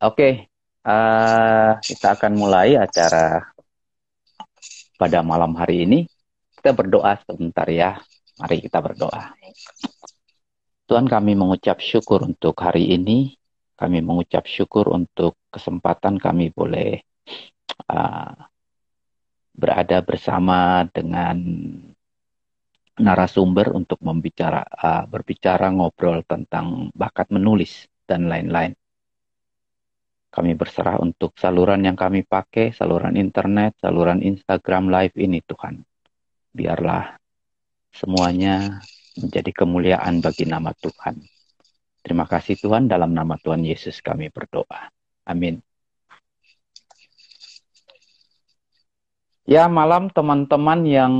Oke, kita akan mulai acara pada malam hari ini. Kita berdoa sebentar ya. Mari kita berdoa. Tuhan, kami mengucap syukur untuk hari ini. Kami mengucap syukur untuk kesempatan kami boleh uh, berada bersama dengan narasumber untuk berbicara ngobrol tentang bakat menulis dan lain-lain. Kami berserah untuk saluran yang kami pakai, saluran internet, saluran Instagram Live ini Tuhan. Biarlah semuanya menjadi kemuliaan bagi nama Tuhan. Terima kasih Tuhan, dalam nama Tuhan Yesus kami berdoa. Amin. Ya, malam teman-teman yang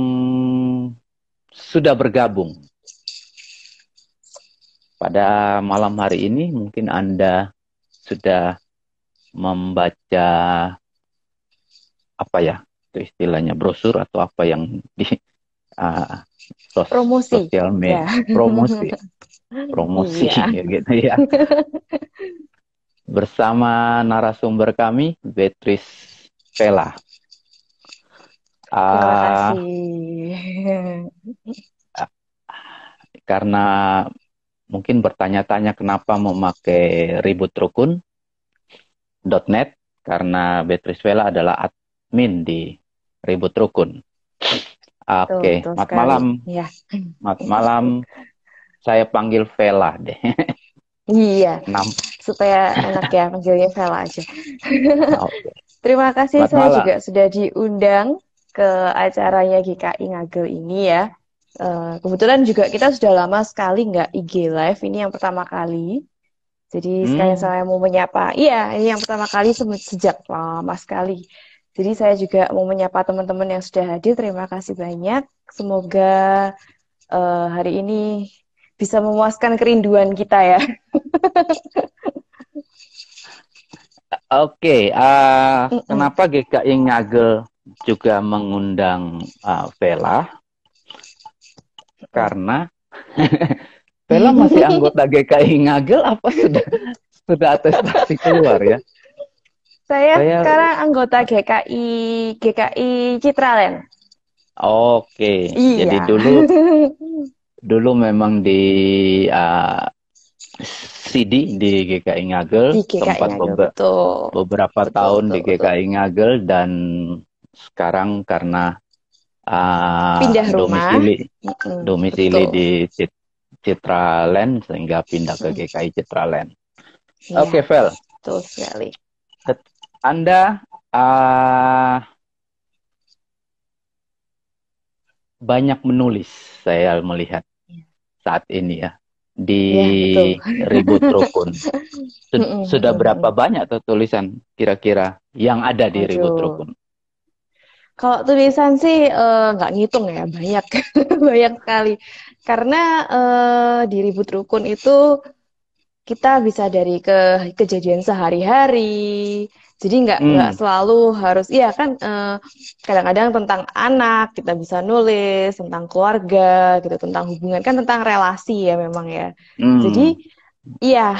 sudah bergabung. Pada malam hari ini mungkin Anda sudah membaca apa ya, itu istilahnya brosur atau apa yang di promosi sosial media, promosi iya. gitu ya. Bersama narasumber kami Beatrice Vela. Terima kasih. Karena mungkin bertanya-tanya kenapa memakai ribut-rukun.net, karena Beatrice Vela adalah admin di Ribut Rukun. Oke, Betul selamat sekali. malam. Ya. Selamat malam. Saya panggil Vela deh. Iya, Enam. supaya enak ya panggilnya Vela aja. Oke. Terima kasih, Selamat saya malam. juga sudah diundang ke acaranya GKI Ngagel ini ya. Kebetulan juga kita sudah lama sekali nggak IG Live, ini yang pertama kali. Jadi sekalian Hmm. saya mau menyapa, iya ini yang pertama kali sejak lama sekali. Jadi saya juga mau menyapa teman-teman yang sudah hadir, terima kasih banyak. Semoga hari ini bisa memuaskan kerinduan kita ya. Oke, Mm-mm. kenapa GKI Ngagel juga mengundang Vela? Mm. Karena Vela masih anggota GKI Ngagel apa sudah atestasi keluar ya? Saya Saya sekarang anggota GKI Citraland. oke. Jadi Iya. dulu memang di CD di GKI Ngagel, Di GKI sempat Ngagel, betul. beberapa Betul, tahun betul, di betul. GKI Ngagel, dan sekarang karena Pindah rumah. domisili Mm-mm, domisili betul. di Citraland sehingga pindah ke Mm. GKI Citraland. Iya, Oke, Vel, betul sekali. Anda banyak menulis, saya melihat saat ini ya di Iya, betul. Ribut Rukun. Mm-mm, Sudah mm-mm, berapa mm. banyak tuh tulisan kira-kira yang ada di Ribut Waduh. Rukun? Kalau tulisan sih nggak ngitung ya, banyak. Banyak sekali. Karena di Ribut Rukun itu kita bisa dari kejadian sehari-hari. Jadi nggak Hmm, selalu harus, iya kan kadang-kadang tentang anak kita bisa nulis, tentang keluarga gitu, tentang hubungan kan tentang relasi ya memang ya. Jadi hmm. iya,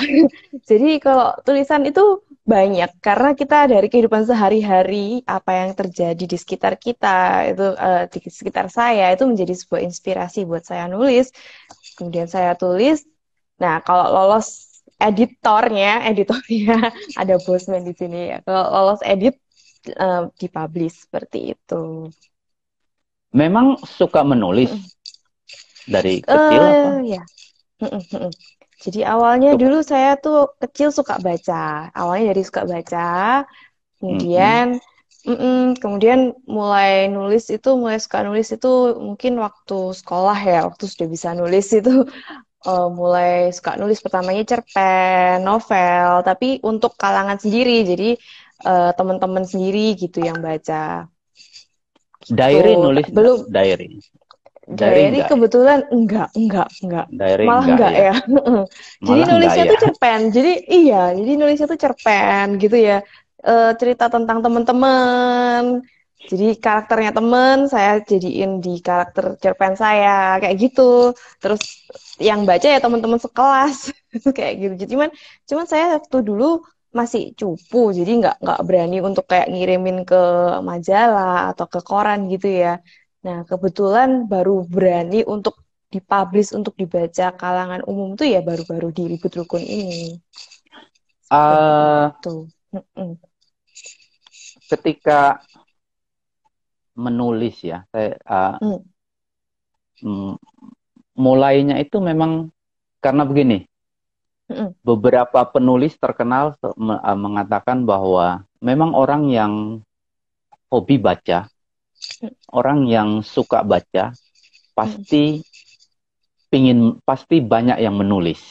jadi kalau tulisan itu banyak karena kita dari kehidupan sehari-hari apa yang terjadi di sekitar kita itu di sekitar saya itu menjadi sebuah inspirasi buat saya nulis. Kemudian saya tulis. Nah, kalau lolos editornya ada Bosman di sini ya. Kalau lolos edit dipublish seperti itu. Memang suka menulis Mm-mm. dari kecil apa? Ya. Mm-mm. Jadi awalnya Suka. dulu saya tuh kecil suka baca. Awalnya dari suka baca, Mm-mm. kemudian mulai suka nulis itu mungkin waktu sekolah ya, waktu sudah bisa nulis itu mulai suka nulis pertamanya cerpen, novel, tapi untuk kalangan sendiri, jadi teman-teman sendiri gitu yang baca. Gitu. Diary nulis nggak? Belum Diary diary nggak ya? kebetulan enggak. Diary Malah nggak enggak ya? ya. Jadi Malah nggak nulisnya ya? tuh cerpen. Jadi iya, jadi nulisnya tuh cerpen gitu ya. Cerita tentang teman-teman. Jadi karakternya teman saya jadiin di karakter cerpen saya kayak gitu. Terus yang baca ya teman-teman sekelas kayak gitu. Jadi cuman cuman saya waktu dulu masih cupu, jadi nggak berani untuk kayak ngirimin ke majalah atau ke koran gitu ya. Nah, kebetulan baru berani untuk dipublish untuk dibaca kalangan umum tuh ya baru-baru di Ribut Rukun ini. Seperti Eh, itu. Mm-mm. ketika menulis ya, saya Mm. mm, mulainya itu memang karena begini, Mm-mm. beberapa penulis terkenal mengatakan bahwa memang orang yang hobi baca, orang yang suka baca, Mm. pasti banyak yang menulis.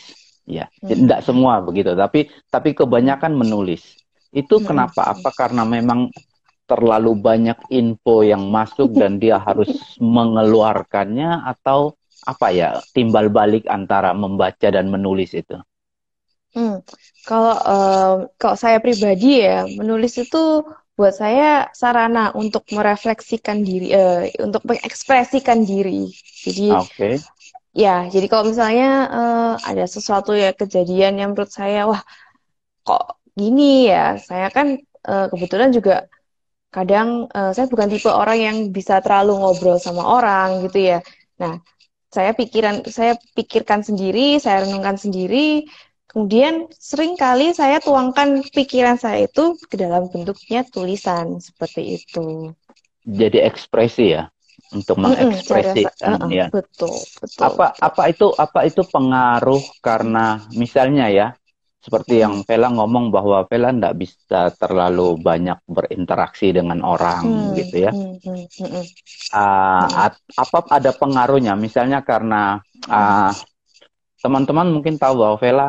Ya, Mm. tidak semua begitu, tapi kebanyakan menulis. Itu Mm. kenapa? Apa karena memang terlalu banyak info yang masuk dan dia harus mengeluarkannya, atau apa ya, timbal balik antara membaca dan menulis itu? Hmm, kalau saya pribadi ya, menulis itu buat saya sarana untuk merefleksikan diri, untuk mengekspresikan diri. Jadi Oke. ya, jadi kalau misalnya ada sesuatu ya kejadian yang menurut saya, wah kok gini ya, saya kan kebetulan juga kadang saya bukan tipe orang yang bisa terlalu ngobrol sama orang gitu ya. Nah, saya pikirkan sendiri, saya renungkan sendiri, kemudian sering kali saya tuangkan pikiran saya itu ke dalam bentuknya tulisan seperti itu. Jadi ekspresi ya, untuk Mm-mm, mengekspresikan ya. betul, betul, Apa betul. apa itu pengaruh karena misalnya ya, seperti Mm-mm, yang Vela ngomong bahwa Vela tidak bisa terlalu banyak berinteraksi dengan orang mm, gitu ya. mm, mm, mm, mm, Apa ada pengaruhnya? Misalnya karena mm, ah, teman-teman mungkin tahu bahwa Vela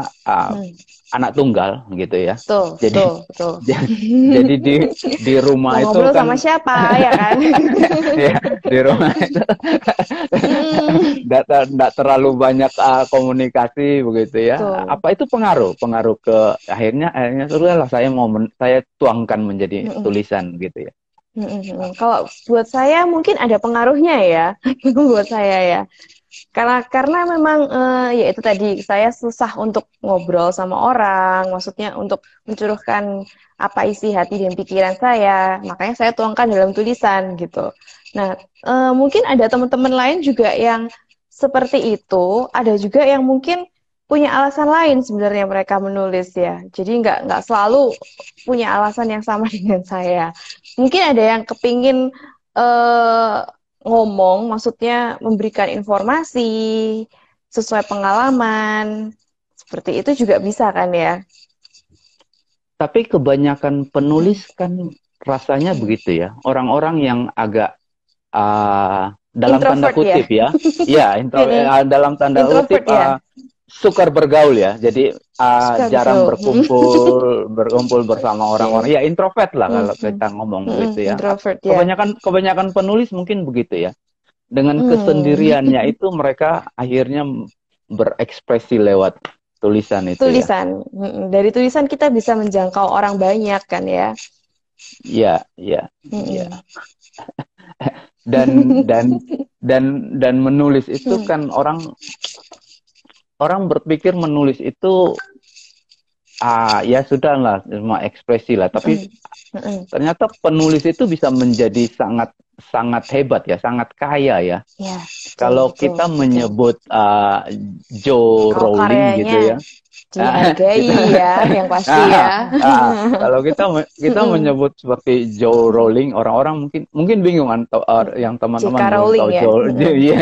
mm. anak tunggal gitu ya. Betul, Jadi betul, betul. jadi di Mau rumah itu ngobrol sama kan siapa ya kan? ya, di rumah itu Mm-mm, nggak terlalu banyak komunikasi begitu ya. betul. Apa itu pengaruh ke akhirnya sudahlah, saya tuangkan menjadi Mm-mm. tulisan gitu ya. Kalau buat saya mungkin ada pengaruhnya ya, buat saya ya. Karena memang ya itu tadi saya susah untuk ngobrol sama orang, maksudnya untuk mencurahkan apa isi hati dan pikiran saya, makanya saya tuangkan dalam tulisan gitu. Nah, mungkin ada teman-teman lain juga yang seperti itu, ada juga yang mungkin punya alasan lain sebenarnya mereka menulis ya. Jadi nggak selalu punya alasan yang sama dengan saya. Mungkin ada yang kepingin eh, ngomong, maksudnya memberikan informasi sesuai pengalaman. Seperti itu juga bisa kan ya? Tapi kebanyakan Mm, penulis kan rasanya mm. begitu ya. Orang-orang yang agak dalam tanda Introvert ya? kutip ya, ya Mm-mm. dalam tanda kutip Introvert ya? sukar bergaul ya. Jadi Suka jarang betul. berkumpul bersama Oke. orang-orang. Ya introvert lah Mm, kalau mm, kita ngomong mm-mm. begitu ya. Introvert ya. Kebanyakan penulis mungkin begitu ya. Dengan Hmm. kesendiriannya itu mereka akhirnya berekspresi lewat tulisan itu ya. Tulisan. Dari tulisan kita bisa menjangkau orang banyak kan ya? Iya, iya, iya. Mm-mm. Dan dan dan menulis itu Hmm. kan orang orang berpikir menulis itu ya sudah lah, cuma ekspresi lah, tapi Mm-mm. Mm-mm. ternyata penulis itu bisa menjadi sangat sangat hebat ya, sangat kaya ya. Ya, betul, Kalau betul, kita betul. menyebut Joe Kalau Rowling gitu ya, karyanya kita dihargai ya, yang pasti ah, ya. kalau kita Mm-mm. menyebut seperti Joe Rowling, orang-orang mungkin mungkin bingung kan, Mm-mm. yang teman-teman J.K. belum tahu Rowling ya. Joe, Mm-mm. iya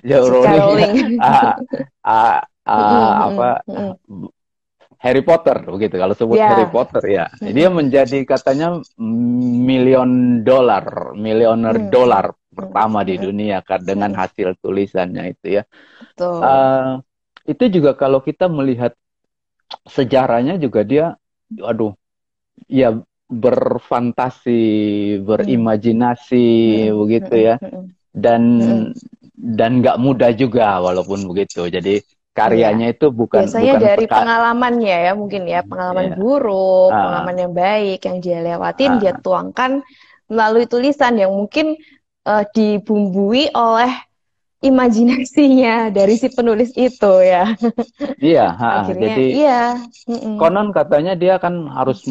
Joe J.K. Rowling ya, Rowling. ah, ah, Mm-mm, mm-mm, apa mm-mm. Harry Potter begitu. Kalau sebut Harry Ya. Potter ya, dia Mm-mm. menjadi katanya miliuner Mm-mm. dolar Mm-mm. pertama di Mm-mm. dunia kan, dengan Mm-mm. hasil tulisannya itu ya. Betul. Eh, itu juga kalau kita melihat sejarahnya juga dia, aduh, ya berfantasi, Mm. berimajinasi Mm-mm. begitu Mm-mm. ya, Mm-mm. dan Mm-mm. nggak mudah juga walaupun begitu. Jadi Iya. karyanya itu bukan Biasanya bukan dari pengalamannya ya, mungkin ya, pengalaman ya, buruk, ah, pengalaman yang baik yang dia lewatin, dia ah, tuangkan melalui tulisan yang mungkin dibumbui oleh imajinasinya dari si penulis itu ya. Iya, Akhirnya jadi iya. Mm-mm. konon katanya dia kan harus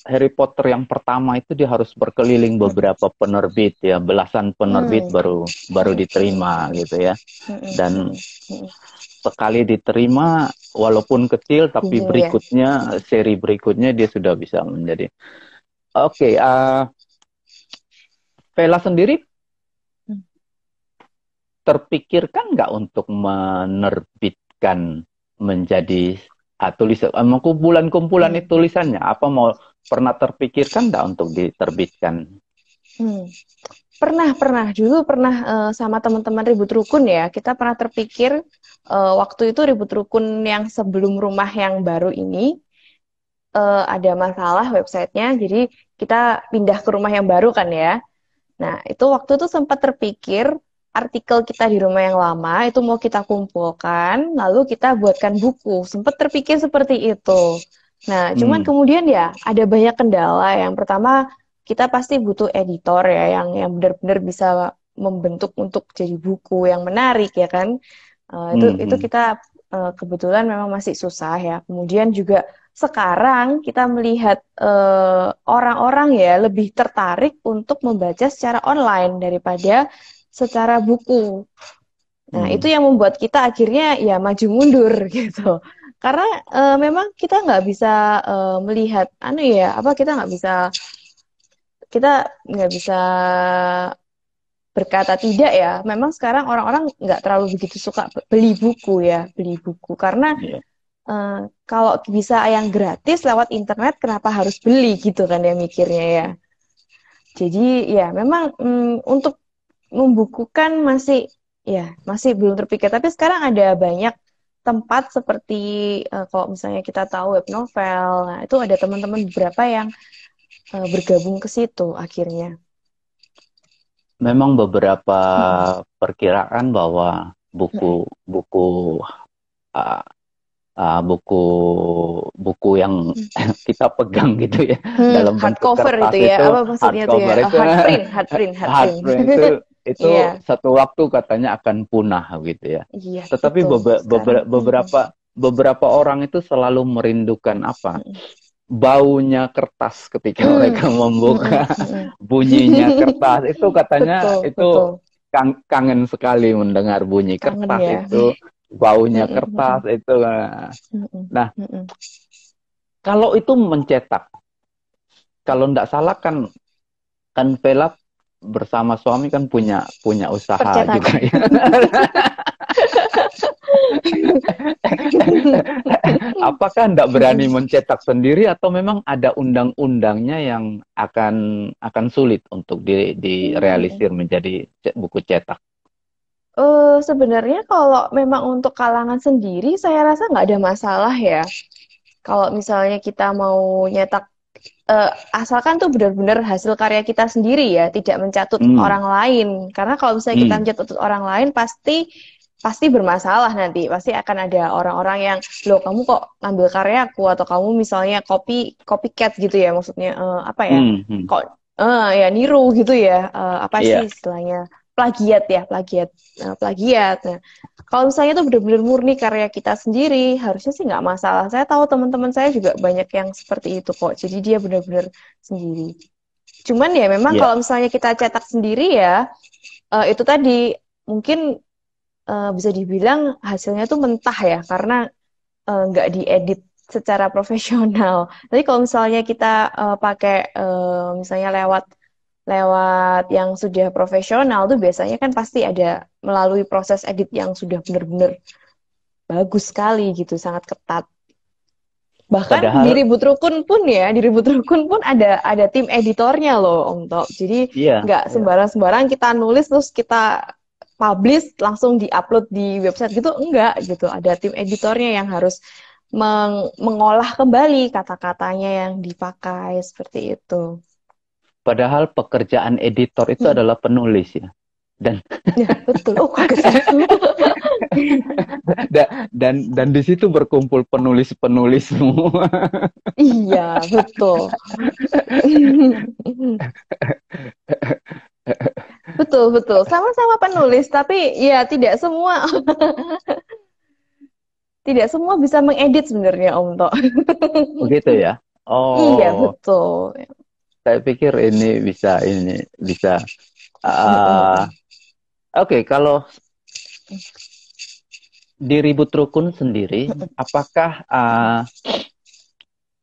Harry Potter yang pertama itu dia harus berkeliling beberapa penerbit ya, belasan penerbit Mm. baru baru Mm. diterima gitu ya. Mm-mm. Dan Mm-mm. Mm-mm. sekali diterima walaupun kecil tapi Bingung ya. berikutnya seri berikutnya dia sudah bisa menjadi. Oke, Vela sendiri Mm. terpikirkan nggak untuk menerbitkan menjadi tulisan kumpulan-kumpulan Mm. itu tulisannya apa mau pernah terpikirkan nggak untuk diterbitkan? Mm. Pernah dulu pernah sama teman-teman Ribut Rukun ya. Kita pernah terpikir waktu itu Ribut Rukun yang sebelum rumah yang baru ini ada masalah websitenya, jadi kita pindah ke rumah yang baru kan ya. Nah, itu waktu itu sempat terpikir artikel kita di rumah yang lama itu mau kita kumpulkan, lalu kita buatkan buku. Sempat terpikir seperti itu. Nah, cuman Hmm, kemudian ya ada banyak kendala. Yang pertama, kita pasti butuh editor ya yang benar-benar bisa membentuk untuk jadi buku yang menarik ya kan. Itu hmm. kita kebetulan memang masih susah ya. Kemudian juga sekarang kita melihat orang-orang ya lebih tertarik untuk membaca secara online daripada secara buku. Nah, itu Hmm. yang membuat kita akhirnya ya maju mundur gitu. Karena memang kita nggak bisa melihat, kita nggak bisa berkata tidak ya. Memang sekarang orang-orang nggak terlalu begitu suka beli buku karena Iya. kalau bisa yang gratis lewat internet, kenapa harus beli gitu kan ya mikirnya ya. Jadi ya memang untuk membukukan masih belum terpikir. Tapi sekarang ada banyak tempat seperti kalau misalnya kita tahu web novel, nah itu ada teman-teman beberapa yang bergabung ke situ akhirnya. Memang beberapa Mm-mm. perkiraan bahwa Mm-mm. buku-buku buku buku yang kita pegang gitu ya dalam bentuk Hardcover itu kertas ya, itu apa maksudnya tuh ya? hardcover itu Hard hard print. print itu Iya, satu waktu katanya akan punah gitu ya. iya Tetapi betul. Sekarang. beberapa orang itu selalu merindukan apa? Mm-mm. Baunya kertas ketika Mm, mereka mm-mm, membuka, mm-mm. bunyinya kertas itu katanya Betul, itu betul. kangen sekali mendengar bunyi Kangen kertas ya. itu, baunya Mm-mm, kertas mm-mm, itu. mm-mm, Nah, mm-mm. kalau itu mencetak, kalau tidak salah kan kan Vela bersama suami kan punya punya usaha juga Percetakan. ya. Apakah tidak berani Mm-mm, mencetak sendiri atau memang ada undang-undangnya yang akan sulit untuk mm-mm. direalisir menjadi buku cetak? Sebenarnya kalau memang untuk kalangan sendiri, saya rasa nggak ada masalah ya. Kalau misalnya kita mau nyetak, asalkan tuh benar-benar hasil karya kita sendiri ya, tidak mencatut Hmm, orang lain. Karena kalau misalnya kita hmm, mencatut orang lain, pasti pasti bermasalah nanti. Pasti akan ada orang-orang yang, loh kamu kok ngambil karyaku atau kamu misalnya copycat gitu ya, maksudnya apa ya? hmm, hmm. Kok ya niru gitu ya? Apa sih Iya, istilahnya? Plagiat ya, plagiat. Nah, kalau misalnya itu benar-benar murni karya kita sendiri, harusnya sih nggak masalah. Saya tahu teman-teman saya juga banyak yang seperti itu kok. Jadi dia benar-benar sendiri. Cuman ya memang iya. kalau misalnya kita cetak sendiri ya, itu tadi mungkin bisa dibilang hasilnya tuh mentah ya, karena nggak diedit secara profesional. Tapi kalau misalnya kita pakai misalnya lewat lewat yang sudah profesional tuh biasanya kan pasti ada melalui proses edit yang sudah benar-benar bagus sekali gitu, sangat ketat. Bahkan di Padahal, Ribut Rukun pun ya, di Ribut Rukun pun ada tim editornya loh, Om Tok. Jadi iya, nggak iya. sembarang-sembarang kita nulis terus kita publish langsung diupload di website gitu, enggak gitu. Ada tim editornya yang harus mengolah kembali kata-katanya yang dipakai seperti itu. Padahal pekerjaan editor itu Mm-mm. adalah penulis ya. Dan Ya, betul. Oh, kaget saya. dan di situ berkumpul penulis-penulis semua. Iya, betul. Betul, betul betul. Sama-sama penulis, tapi ya tidak semua tidak semua bisa mengedit sebenarnya Om Tok. Begitu ya. Iya Oh, betul. saya pikir ini bisa. ah, Oke, kalau di Ribut Rukun sendiri, apakah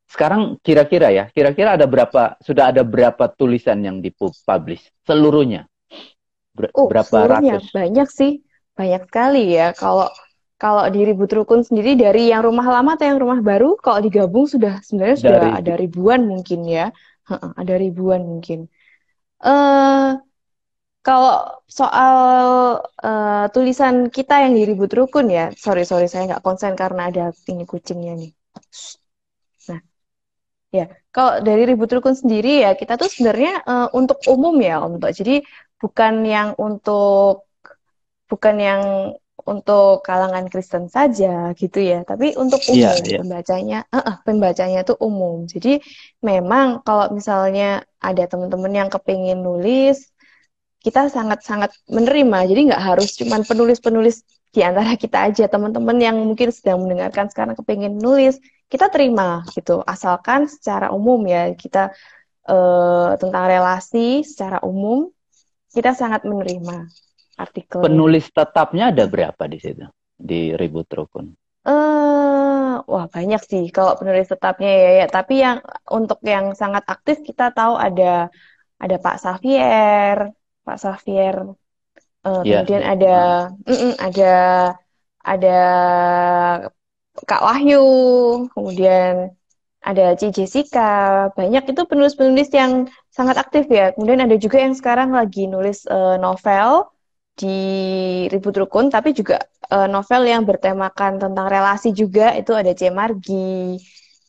sekarang kira-kira sudah ada berapa tulisan yang dipublish seluruhnya? Berapa Seluruhnya ratus? banyak sih, banyak sekali ya. Kalau kalau di Ribut Rukun sendiri dari yang rumah lama atau yang rumah baru, kalau digabung sudah sebenarnya sudah Dari ada ribuan mungkin ya. Ada ribuan mungkin. Eh kalau soal tulisan kita yang di Ribut Rukun ya, sorry sorry saya nggak konsen karena ada ini kucingnya nih. Nah, ya, kalau dari Ribut Rukun sendiri ya kita tuh sebenarnya untuk umum ya, untuk jadi bukan yang untuk bukan yang untuk kalangan Kristen saja gitu ya, tapi untuk iya, umum iya. pembacanya tuh umum. Jadi memang kalau misalnya ada teman-teman yang kepingin nulis, kita sangat-sangat menerima. Jadi nggak harus cuman penulis-penulis di antara kita aja, teman-teman yang mungkin sedang mendengarkan sekarang kepingin nulis, kita terima gitu. Asalkan secara umum ya kita tentang relasi secara umum kita sangat menerima artikelnya. Penulis tetapnya ada berapa di situ? Di Ribut Rukun. Wah banyak sih kalau penulis tetapnya ya, ya. Tapi yang untuk yang sangat aktif kita tahu ada Pak Xavier, Iya, kemudian iya. ada Kak Wahyu, kemudian ada Ci Jessica, banyak itu penulis-penulis yang sangat aktif ya. Kemudian ada juga yang sekarang lagi nulis novel di Ribut Rukun, tapi juga novel yang bertemakan tentang relasi juga, itu ada C. Margi,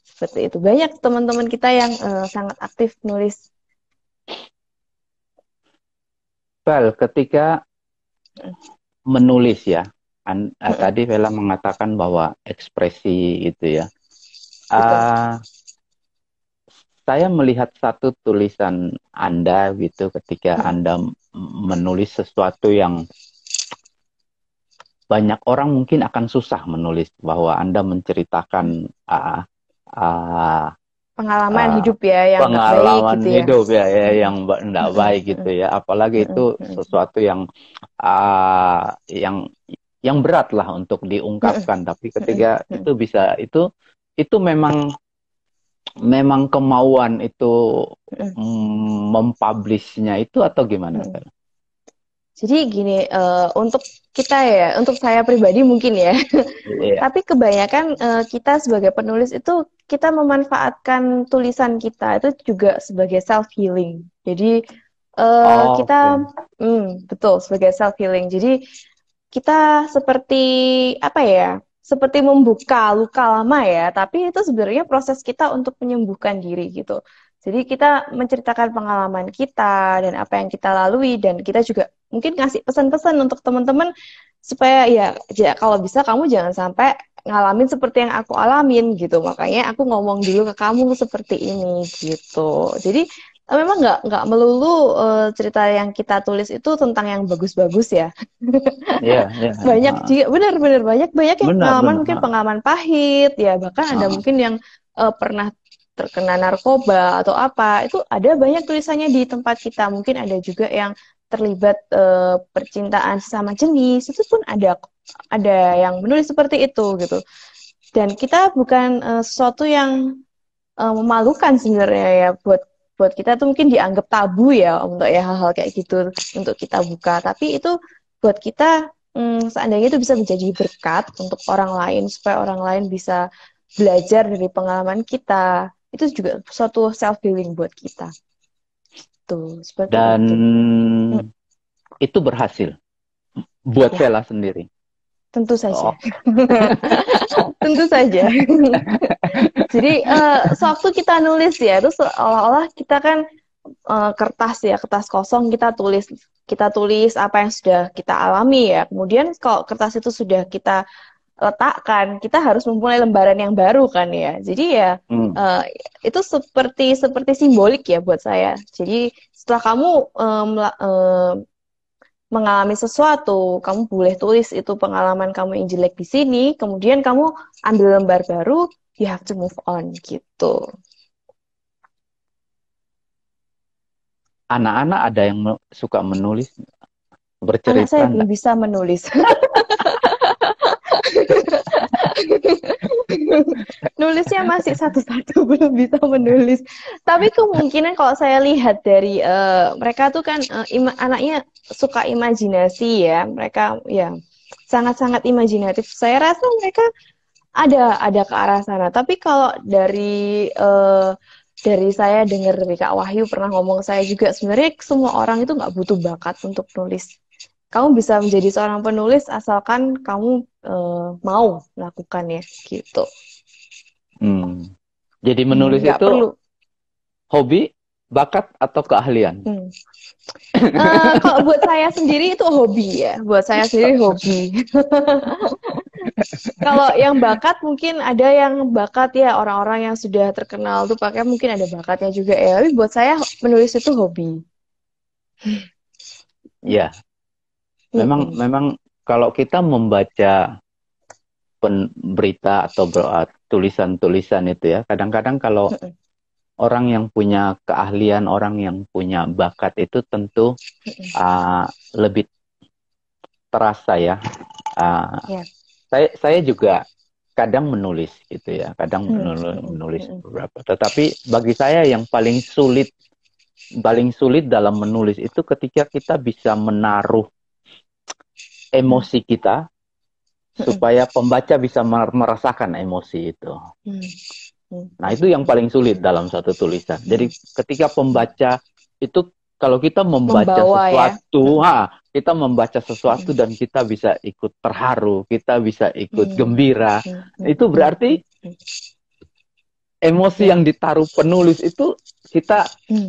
seperti itu. Banyak teman-teman kita yang sangat aktif nulis. Val, ketika menulis ya, tadi Vela mengatakan bahwa ekspresi itu ya. Betul. Ah, saya melihat satu tulisan Anda gitu ketika Anda menulis sesuatu yang banyak orang mungkin akan susah menulis bahwa Anda menceritakan ah, Pengalaman ah, hidup ya yang nggak baik pengalaman gitu ya. hidup ya, yang tidak baik gitu ya. Apalagi itu sesuatu yang ah, yang yang berat lah untuk diungkapkan. Tapi ketika itu bisa itu memang kemauan itu mempublishnya itu atau gimana? Jadi gini, untuk kita ya, untuk saya pribadi mungkin ya, Iya. tapi kebanyakan kita sebagai penulis itu kita memanfaatkan tulisan kita itu juga sebagai self healing. Jadi Oke. kita, betul sebagai self healing. Jadi kita seperti apa ya? Seperti membuka luka lama ya, tapi itu sebenarnya proses kita untuk menyembuhkan diri gitu. Jadi kita menceritakan pengalaman kita dan apa yang kita lalui dan kita juga mungkin ngasih pesan-pesan untuk teman-teman supaya ya kalau bisa kamu jangan sampai ngalamin seperti yang aku alamin gitu. Makanya aku ngomong dulu ke kamu seperti ini gitu. Jadi memang nggak melulu cerita yang kita tulis itu tentang yang bagus-bagus ya. Iya, iya. Banyak juga benar-benar banyak yang Benar, pengalaman benar. mungkin pengalaman pahit ya, bahkan ada mungkin yang pernah terkena narkoba atau apa, itu ada banyak tulisannya di tempat kita. Mungkin ada juga yang terlibat percintaan sesama jenis, itu pun ada yang menulis seperti itu gitu. Dan kita bukan sesuatu yang memalukan sebenarnya ya, buat kita tuh mungkin dianggap tabu ya untuk ya hal-hal kayak gitu untuk kita buka, tapi itu buat kita seandainya itu bisa menjadi berkat untuk orang lain supaya orang lain bisa belajar dari pengalaman kita, itu juga suatu self healing buat kita tuh, seperti Dan itu. Hmm, itu berhasil buat ya Vela sendiri. tentu saja. Oh, Tentu saja. Jadi sewaktu kita nulis ya itu seolah-olah kita kan kertas kosong, kita tulis apa yang sudah kita alami ya. Kemudian kalau kertas itu sudah kita letakkan, kita harus memulai lembaran yang baru kan ya. Jadi ya hmm. itu seperti simbolik ya buat saya. Jadi setelah kamu mengalami sesuatu, kamu boleh tulis itu pengalaman kamu yang jelek di sini, kemudian kamu ambil lembar baru, you have to move on gitu. Anak-anak ada yang suka menulis, Anak bercerita saya belum enggak? bisa menulis. Nulisnya masih satu-satu, belum bisa menulis. Tapi kemungkinan kalau saya lihat dari mereka tuh kan anaknya suka imajinasi ya. Mereka ya sangat-sangat imajinatif. Saya rasa mereka ada ke arah sana. Tapi kalau dari saya dengar dari Kak Wahyu pernah ngomong saya juga sebenarnya semua orang itu nggak butuh bakat untuk nulis. Kamu bisa menjadi seorang penulis asalkan kamu mau melakukannya gitu. Jadi menulis Nggak itu perlu. hobi, bakat, atau keahlian? Hmm. Kalau buat saya sendiri itu hobi ya. Buat saya sendiri hobi. Kalau yang bakat mungkin ada yang bakat ya orang-orang yang sudah terkenal tuh pakai mungkin ada bakatnya juga ya. Tapi buat saya menulis itu hobi. Ya, memang Mm-mm. memang kalau kita membaca berita atau tulisan-tulisan itu ya, kadang-kadang kalau Mm-mm. orang yang punya keahlian, orang yang punya bakat itu tentu lebih terasa ya. Uh, Ya. saya juga kadang menulis gitu ya, kadang Mm, mm, menulis mm, beberapa. Tetapi bagi saya yang paling sulit dalam menulis itu ketika kita bisa menaruh mm, emosi kita mm, supaya pembaca bisa merasakan emosi itu. mm, mm, Nah, itu yang paling sulit dalam satu tulisan. Jadi ketika pembaca itu kalau kita membaca membawa ya. sesuatu, kita membaca sesuatu Mm, dan kita bisa ikut terharu, kita bisa ikut mm, gembira, mm, mm, itu mm, berarti mm. emosi Ya. yang ditaruh penulis itu kita Mm,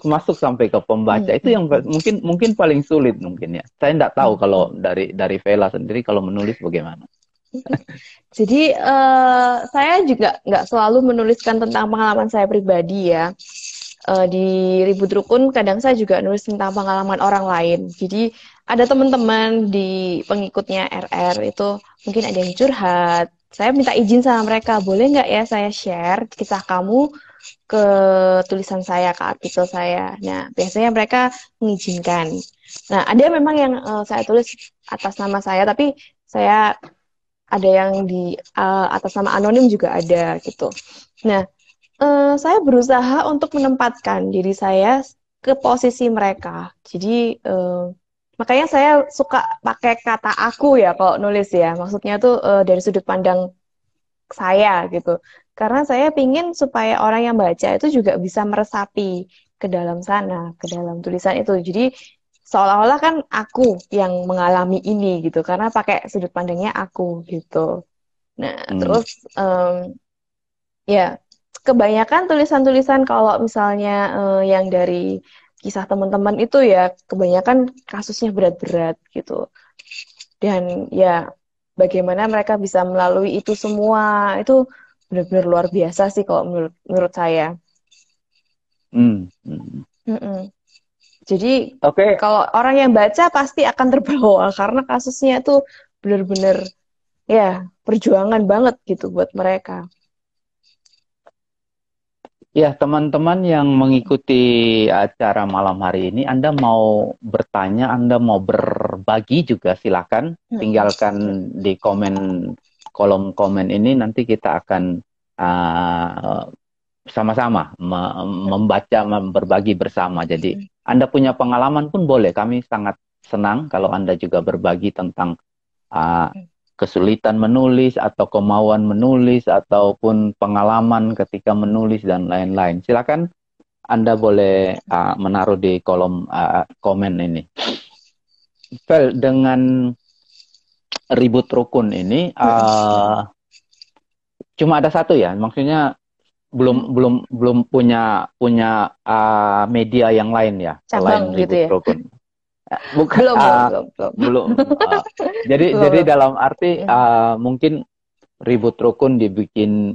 masuk sampai ke pembaca. mm, Itu mm, yang mm, mungkin paling sulit mungkin ya. Saya tidak tahu mm, kalau mm. dari Vela sendiri kalau menulis bagaimana. Jadi saya juga nggak selalu menuliskan tentang pengalaman saya pribadi ya. Di Ribut Rukun kadang saya juga nulis tentang pengalaman orang lain. Jadi ada teman-teman di pengikutnya RR itu mungkin ada yang curhat. Saya minta izin sama mereka, boleh nggak ya saya share kisah kamu ke tulisan saya, ke artikel saya. Nah, biasanya mereka mengizinkan. Nah, ada memang yang saya tulis atas nama saya, tapi saya ada yang di atas nama anonim juga ada gitu. Nah, saya berusaha untuk menempatkan diri saya ke posisi mereka. Jadi makanya saya suka pakai kata aku ya kalau nulis ya. Maksudnya tuh dari sudut pandang saya gitu. Karena saya pingin supaya orang yang baca itu juga bisa meresapi ke dalam sana, ke dalam tulisan itu. Jadi seolah-olah kan aku yang mengalami ini gitu. Karena pakai sudut pandangnya aku gitu. Nah, Hmm. terus ya kebanyakan tulisan-tulisan kalau misalnya yang dari kisah teman-teman itu ya kebanyakan kasusnya berat-berat gitu. Dan ya bagaimana mereka bisa melalui itu semua itu benar-benar luar biasa sih kalau menurut saya. Hmm. Hmm. Mm-mm. Jadi Oke. kalau orang yang baca pasti akan terbawa karena kasusnya itu benar-benar ya perjuangan banget gitu buat mereka. Ya, teman-teman yang mengikuti acara malam hari ini, Anda mau bertanya, Anda mau berbagi juga silakan. Mm-mm. Tinggalkan di kolom komen ini, nanti kita akan uh, sama-sama membaca, berbagi bersama. Jadi, Mm-mm. Anda punya pengalaman pun boleh. Kami sangat senang kalau Anda juga berbagi tentang uh, kesulitan menulis atau kemauan menulis ataupun pengalaman ketika menulis dan lain-lain. Silakan Anda boleh menaruh di kolom komen ini. Vel, dengan Ribut Rukun ini cuma ada satu ya, maksudnya belum Mm-mm. belum belum punya media yang lain ya selain Cabang gitu Ribut ya. Rukun. Bukan, Belum. belum. Jadi Belum. dalam arti Mm. mungkin Ribut Rukun dibikin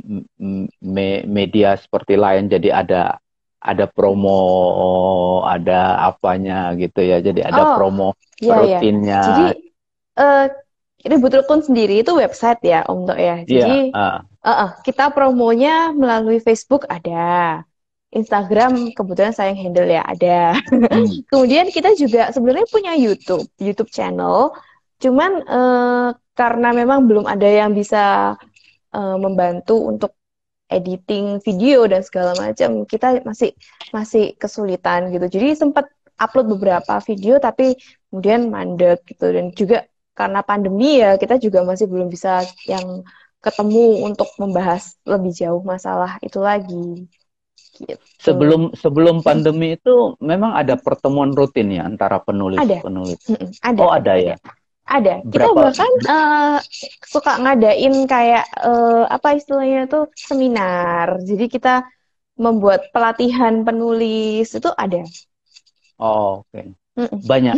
media seperti lain, jadi ada ada promo, ada apanya gitu ya. Jadi ada Oh, promo iya ya. Jadi rutinnya. eh Ribut Rukun sendiri itu website ya, Om Tok ya. Iya, Jadi kita promonya melalui Facebook ada, Instagram kebetulan saya yang handle ya ada. hmm. Kemudian kita juga sebenarnya punya YouTube channel. Cuman karena memang belum ada yang bisa membantu untuk editing video dan segala macam, kita masih masih kesulitan gitu. Jadi sempat upload beberapa video tapi kemudian mandek gitu, dan juga karena pandemi ya kita juga masih belum bisa yang ketemu untuk membahas lebih jauh masalah itu lagi gitu. Sebelum sebelum pandemi itu memang ada pertemuan rutin ya antara Ada. penulis-penulis. Ada, Oh, ada ada. ya. Ada. Kita Berapa? bahkan suka ngadain kayak apa istilahnya tuh seminar. Jadi kita membuat pelatihan penulis itu ada. Oh, oke. Mm-mm. Banyak.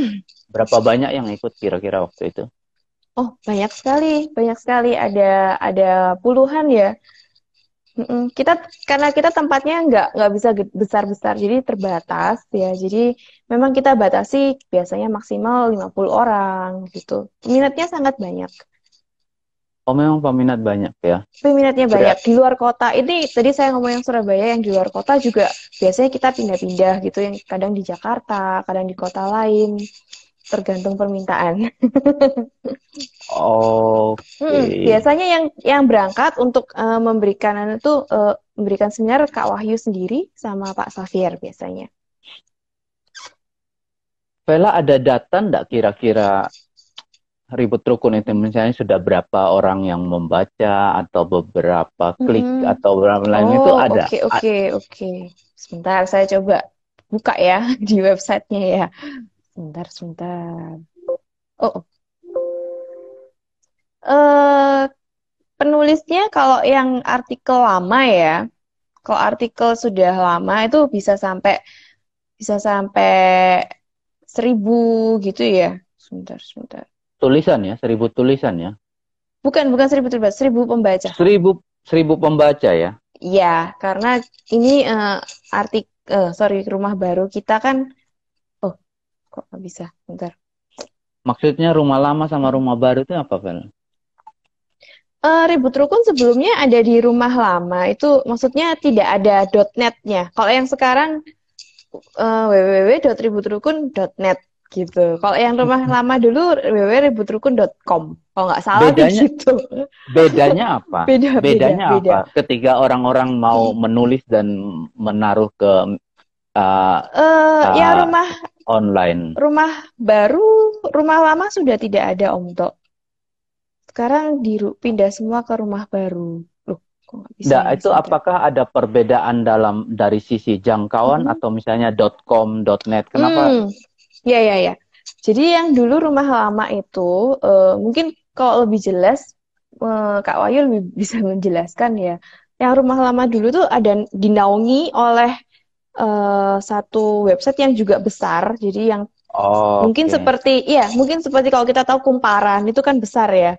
Berapa banyak yang ikut kira-kira waktu itu? Oh, banyak sekali, banyak sekali. Ada puluhan ya. Kita karena kita tempatnya nggak bisa besar-besar, jadi terbatas ya. Jadi memang kita batasi biasanya maksimal 50 orang gitu. Minatnya sangat banyak. Oh, memang peminat banyak ya. Peminatnya banyak Berat. di luar kota. Ini tadi saya ngomong yang Surabaya, yang di luar kota juga biasanya kita pindah-pindah gitu. Yang kadang di Jakarta, kadang di kota lain, tergantung permintaan. Oke. Biasanya yang berangkat untuk memberikan seminar Kak Wahyu sendiri sama Pak Safir biasanya. Vela, ada data nggak kira-kira Ribut Rukun itu misalnya sudah berapa orang yang membaca atau beberapa klik Mm-mm. atau berapa lain itu Oh, ada? oke, oke, oke. Sebentar, saya coba buka ya di websitenya ya. Sebentar, sebentar. Oh, eh penulisnya kalau yang artikel lama ya, kalau artikel sudah lama itu bisa sampai 1.000 gitu ya. Sebentar, sebentar. Tulisan ya, 1.000 tulisan ya. Bukan, bukan 1.000 terbaca, 1.000 pembaca. 1.000 pembaca ya. Iya, karena ini sorry, rumah baru kita kan, oh, kok nggak bisa, bentar. Maksudnya rumah lama sama rumah baru itu apa, Vel? Ribut Rukun sebelumnya ada di rumah lama, itu maksudnya tidak ada .net-nya. Kalau yang sekarang www.ributrukun.net gitu. Kalau yang rumah lama dulu www.ributrukun.com. Kalau nggak salah tuh Bedanya gitu. bedanya apa? Beda, beda, Bedanya beda. apa? Ketika orang-orang mau menulis dan menaruh ke uh, Ya uh, rumah online. rumah baru, rumah lama sudah tidak ada Om Tok. Sekarang pindah semua ke rumah baru. Loh, kok nggak bisa Nah, yang itu sedang? apakah ada perbedaan dari sisi jangkauan Mm-mm. atau misalnya .com, .net? Kenapa? Hmm, ya, ya, ya. Jadi yang dulu rumah lama itu mungkin kalau lebih jelas Kak Wahyu lebih bisa menjelaskan ya. Yang rumah lama dulu tuh ada dinaungi oleh satu website yang juga besar. Jadi yang Oke. mungkin seperti kalau kita tahu Kumparan itu kan besar ya.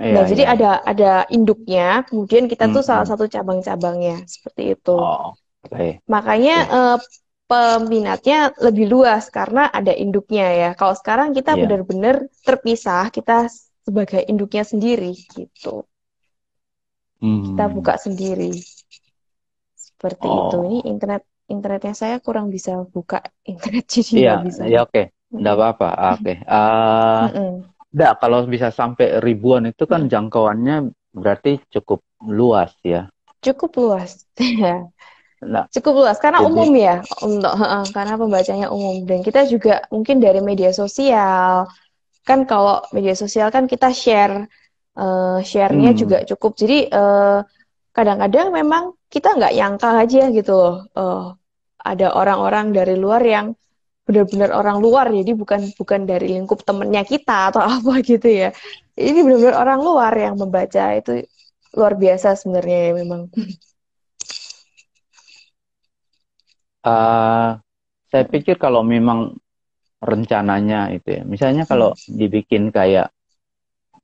Iya, Nah, jadi iya, iya. ada induknya, kemudian kita tuh salah Mm-mm. satu cabang-cabangnya seperti itu. Oh, oke. Makanya Oke. peminatnya lebih luas karena ada induknya ya. Kalau sekarang kita Iya. benar-benar terpisah, kita sebagai induknya sendiri gitu. Kita Hmm. buka sendiri seperti itu. Ini Oh, internetnya saya kurang bisa buka internet jadi iya, nggak bisa. ya oke. Nggak Mm-mm. apa-apa. Oke. Mm-mm. Nggak, kalau bisa sampai ribuan itu kan Mm-mm. jangkauannya berarti cukup luas ya. Cukup luas. Ya. Nah, Cukup luas karena umum jadi, ya, karena pembacanya umum dan kita juga mungkin dari media sosial. Kan kalau media sosial kan kita share-nya juga hmm, cukup. Jadi kadang-kadang memang kita nggak nyangka aja gitu loh. Ada orang-orang dari luar yang benar-benar orang luar, jadi bukan bukan dari lingkup temennya kita atau apa gitu ya. Ini benar-benar orang luar yang membaca itu luar biasa sebenarnya ya memang. uh, saya pikir kalau memang rencananya itu ya, misalnya kalau dibikin kayak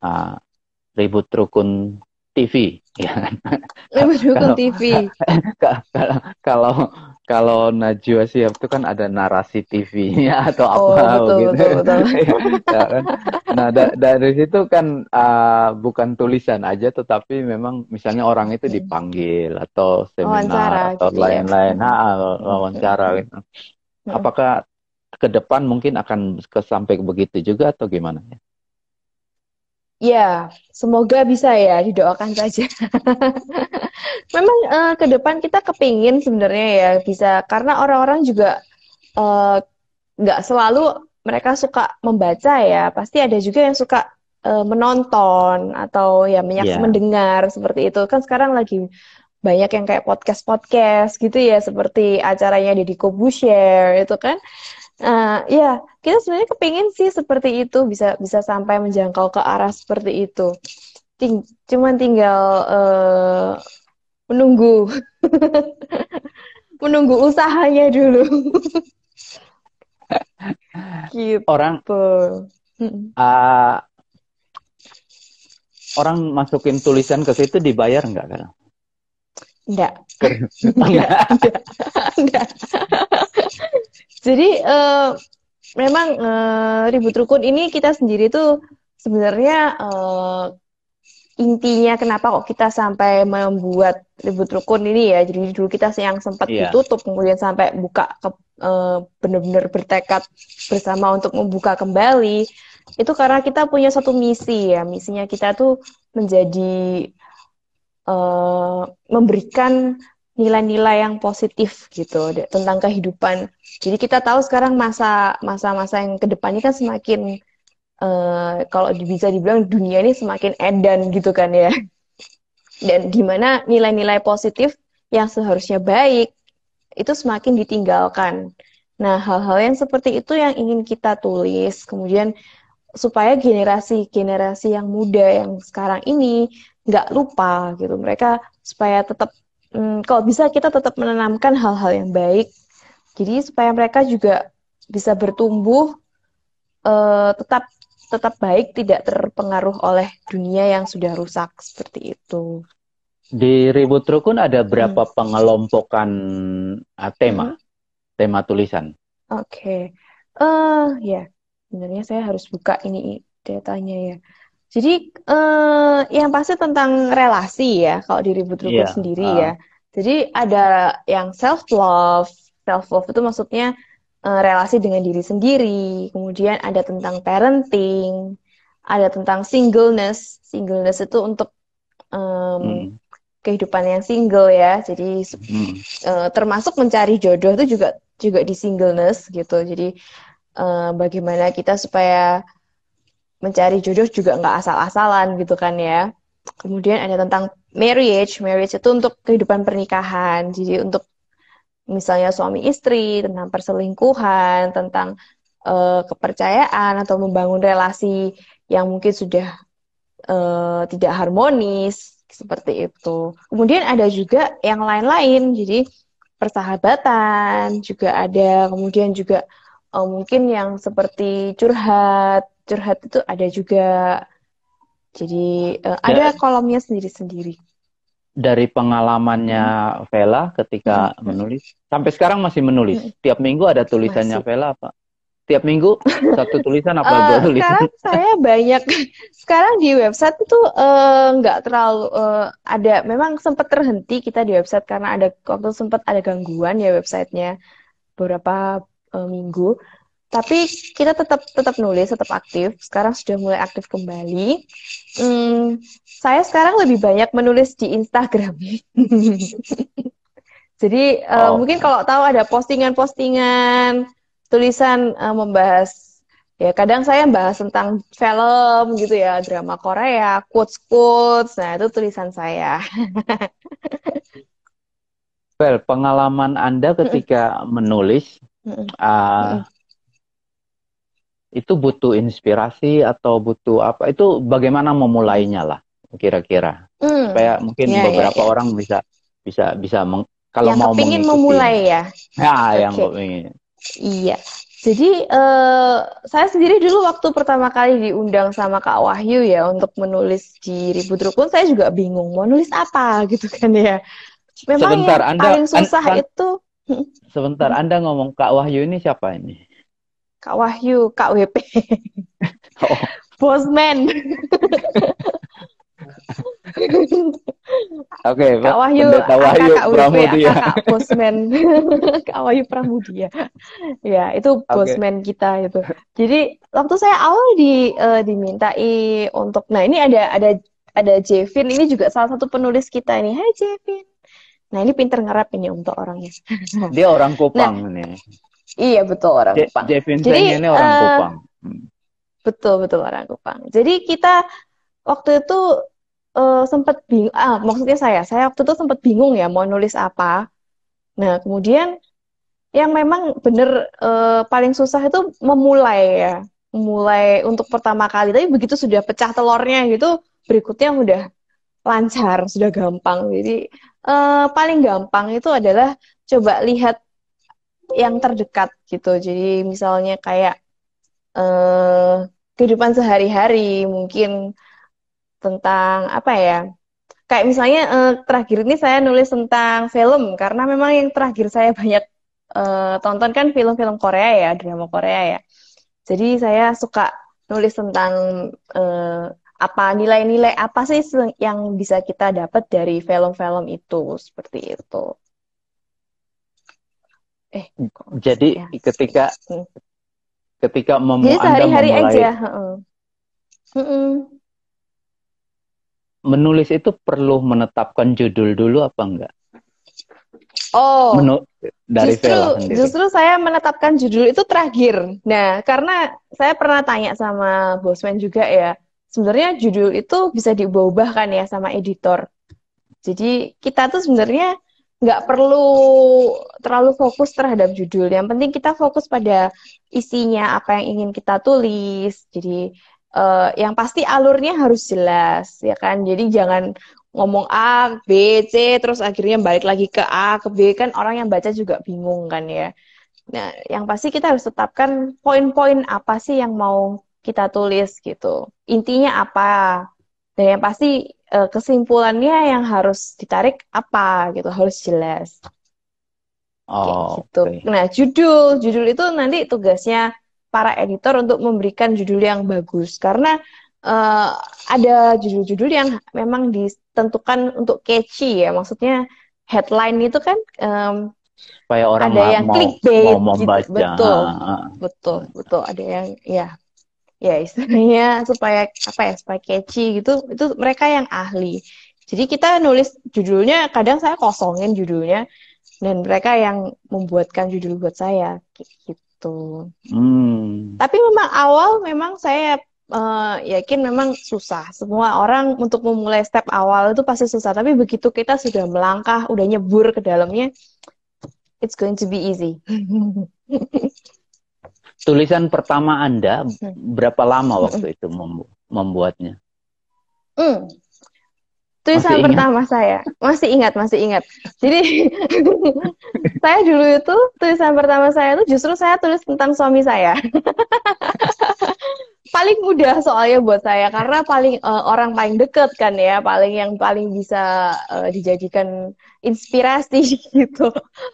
uh, Ribut Rukun TV, ya kan? Lewat dukun Kalau TV. kalau kalau Najwa Shihab itu kan ada narasi TV-nya atau Oh, apa betul, gitu. betul, betul. Ya kan? Nah, dari situ kan bukan tulisan aja, tetapi memang misalnya orang itu Mm. dipanggil atau seminar Wawancara atau gitu ya. lain-lain, Mm, mm, mm, wawancara mm, gitu. mm. Apakah ke depan mungkin akan sampai begitu juga atau gimana ya? Ya, semoga bisa ya, didoakan saja. Memang ke depan kita kepingin sebenarnya ya bisa, karena orang-orang juga eh, nggak selalu mereka suka membaca ya, pasti ada juga yang suka menonton atau ya Iya, mendengar seperti itu. Kan sekarang lagi banyak yang kayak podcast-podcast gitu ya, seperti acaranya Deddy Corbuzier itu kan. Ya, kita sebenarnya kepingin sih seperti itu, bisa bisa sampai menjangkau ke arah seperti itu. Cuman tinggal menunggu menunggu usahanya dulu orang gitu. Mm. uh, orang masukin tulisan ke situ dibayar nggak kan? Enggak, enggak, Enggak. enggak, enggak. Jadi memang ribut rukun ini kita sendiri tuh sebenarnya intinya kenapa kok kita sampai membuat ribut rukun ini ya. Jadi dulu kita yang sempat Iya. ditutup kemudian sampai buka benar-benar bertekad bersama untuk membuka kembali. Itu karena kita punya satu misi ya. Misinya kita tuh menjadi memberikan nilai-nilai yang positif gitu tentang kehidupan. Jadi kita tahu sekarang masa-masa yang ke depannya kan semakin kalau bisa dibilang dunia ini semakin edan gitu kan ya. Dan gimana nilai-nilai positif yang seharusnya baik itu semakin ditinggalkan. Nah, hal-hal yang seperti itu yang ingin kita tulis, kemudian supaya generasi-generasi yang muda yang sekarang ini nggak lupa gitu. Mereka supaya tetap, kalau bisa kita tetap menanamkan hal-hal yang baik. Jadi supaya mereka juga bisa bertumbuh tetap tetap baik, tidak terpengaruh oleh dunia yang sudah rusak seperti itu. Di Ribut Rukun ada Hmm. berapa pengelompokan tema, Mm-mm. tema tulisan? Oke, ya, sebenarnya saya harus buka ini datanya ya. Jadi yang pasti tentang relasi ya, kalau di Ribut Rukun Iya. sendiri ya. Jadi ada yang self love itu maksudnya relasi dengan diri sendiri. Kemudian ada tentang parenting, ada tentang singleness. Singleness itu untuk em, Mm, kehidupan yang single ya. Jadi mm. termasuk mencari jodoh itu juga juga di singleness gitu. Jadi bagaimana kita supaya mencari jodoh juga nggak asal-asalan gitu kan ya. Kemudian ada tentang marriage. Marriage itu untuk kehidupan pernikahan. Jadi untuk misalnya suami istri, tentang perselingkuhan, tentang kepercayaan atau membangun relasi yang mungkin sudah tidak harmonis seperti itu. Kemudian ada juga yang lain-lain. Jadi persahabatan juga ada. Kemudian juga mungkin yang seperti curhat. Curhat itu ada juga. Jadi ada Da- kolomnya sendiri-sendiri. dari pengalamannya Mm, Vela ketika mm, menulis, sampai sekarang masih menulis. mm. Tiap minggu ada tulisannya Masih. Vela apa? Tiap minggu satu tulisan apa dua tulisan? Sekarang saya banyak, sekarang di website itu nggak terlalu ada, memang sempat terhenti kita di website karena ada waktu sempat ada gangguan ya websitenya beberapa minggu. Tapi kita tetap tetap nulis, tetap aktif. Sekarang sudah mulai aktif kembali. Saya sekarang lebih banyak menulis di Instagram. Jadi mungkin Oh, kalau tahu ada postingan-postingan tulisan membahas ya kadang saya bahas tentang film gitu ya, drama Korea, quotes-quotes. Nah, itu tulisan saya. Vel, pengalaman Anda ketika menulis uh, itu butuh inspirasi atau butuh apa? Itu bagaimana memulainya lah, kira-kira. Supaya mungkin Ya, ya, beberapa ya. orang bisa kalau Yang mau kepingin mengikuti ini. memulai ya. Ya, yang Oke. ini. Iya. Jadi saya sendiri dulu waktu pertama kali diundang sama Kak Wahyu ya untuk menulis di Ribut Rukun, saya juga bingung mau nulis apa gitu kan ya. Memang Sebentar, yang paling susah itu, Sebentar, Anda ngomong Kak Wahyu ini siapa ini? Kak Wahyu, Kak WP, Oh, Bosman. oke, Kak Pak. Wahyu, Pendeta angka Wahyu Kak WP, angka Pramudia. Kak Bosman. Kak Wahyu Pramudia. Ya, itu Oke. Bosman kita itu. Jadi waktu saya awal dimintai untuk, nah ini ada Jevin, ini juga salah satu penulis kita ini. Hai Jevin. Nah ini pinter ngerap ini untuk orangnya. Dia orang Nah, Kupang ini. iya betul orang Kupang. J. Jadi Vincent ini orang Kupang. Hmm. betul betul orang Kupang. Jadi kita waktu itu sempat bingung. Maksudnya saya waktu itu sempat bingung ya mau nulis apa. Nah kemudian yang memang bener paling susah itu memulai ya, memulai untuk pertama kali. Tapi begitu sudah pecah telurnya gitu, berikutnya udah lancar, sudah gampang. Jadi paling gampang itu adalah coba lihat yang terdekat gitu. Jadi misalnya kayak eh, kehidupan sehari-hari, mungkin tentang apa ya? Kayak misalnya terakhir ini saya nulis tentang film karena memang yang terakhir saya banyak tonton kan film-film Korea ya, drama Korea ya. Jadi saya suka nulis tentang eh, apa nilai-nilai apa sih yang bisa kita dapat dari film-film itu seperti itu. Kok nggak Jadi ya? ketika Hmm. ketika Jadi Anda sehari-hari aja. memulai Heeh. Mm-mm. menulis itu perlu menetapkan judul dulu apa enggak? Oh, Menu dari justru Vela sendiri. justru saya menetapkan judul itu terakhir. Nah, karena saya pernah tanya sama Bosman juga ya, sebenarnya judul itu bisa diubah-ubah kan ya sama editor. Jadi kita tuh sebenarnya nggak perlu terlalu fokus terhadap judul. Yang penting kita fokus pada isinya, apa yang ingin kita tulis. Jadi yang pasti alurnya harus jelas, ya kan? Jadi jangan ngomong A, B, C, terus akhirnya balik lagi ke A, ke B, kan orang yang baca juga bingung kan ya. Nah, yang pasti kita harus tetapkan poin-poin apa sih yang mau kita tulis gitu. Intinya apa? Dan yang pasti kesimpulannya yang harus ditarik apa gitu, harus jelas. Kayak Oh, gitu. oke. Nah, judul itu nanti tugasnya para editor untuk memberikan judul yang bagus. Karena eh, ada judul-judul yang memang ditentukan untuk catchy ya. Maksudnya headline itu kan Supaya orang ada yang mau clickbait gitu. membaca. Betul, betul, betul. Ada yang ya istilahnya supaya apa ya, supaya catchy gitu. Itu mereka yang ahli. Jadi kita nulis judulnya, kadang saya kosongin judulnya dan mereka yang membuatkan judul buat saya kayak gitu. Hmm. Tapi memang awal memang saya yakin memang susah. Semua orang untuk memulai step awal itu pasti susah. Tapi begitu kita sudah melangkah, udah nyebur ke dalamnya, it's going to be easy. Tulisan pertama Anda berapa lama Hmm. waktu itu membuatnya? Masih Tulisan ingat? pertama saya masih ingat. Jadi saya dulu itu tulisan pertama saya itu justru saya tulis tentang suami saya. Paling mudah soalnya buat saya karena paling orang paling deket kan ya, paling bisa dijadikan inspirasi gitu.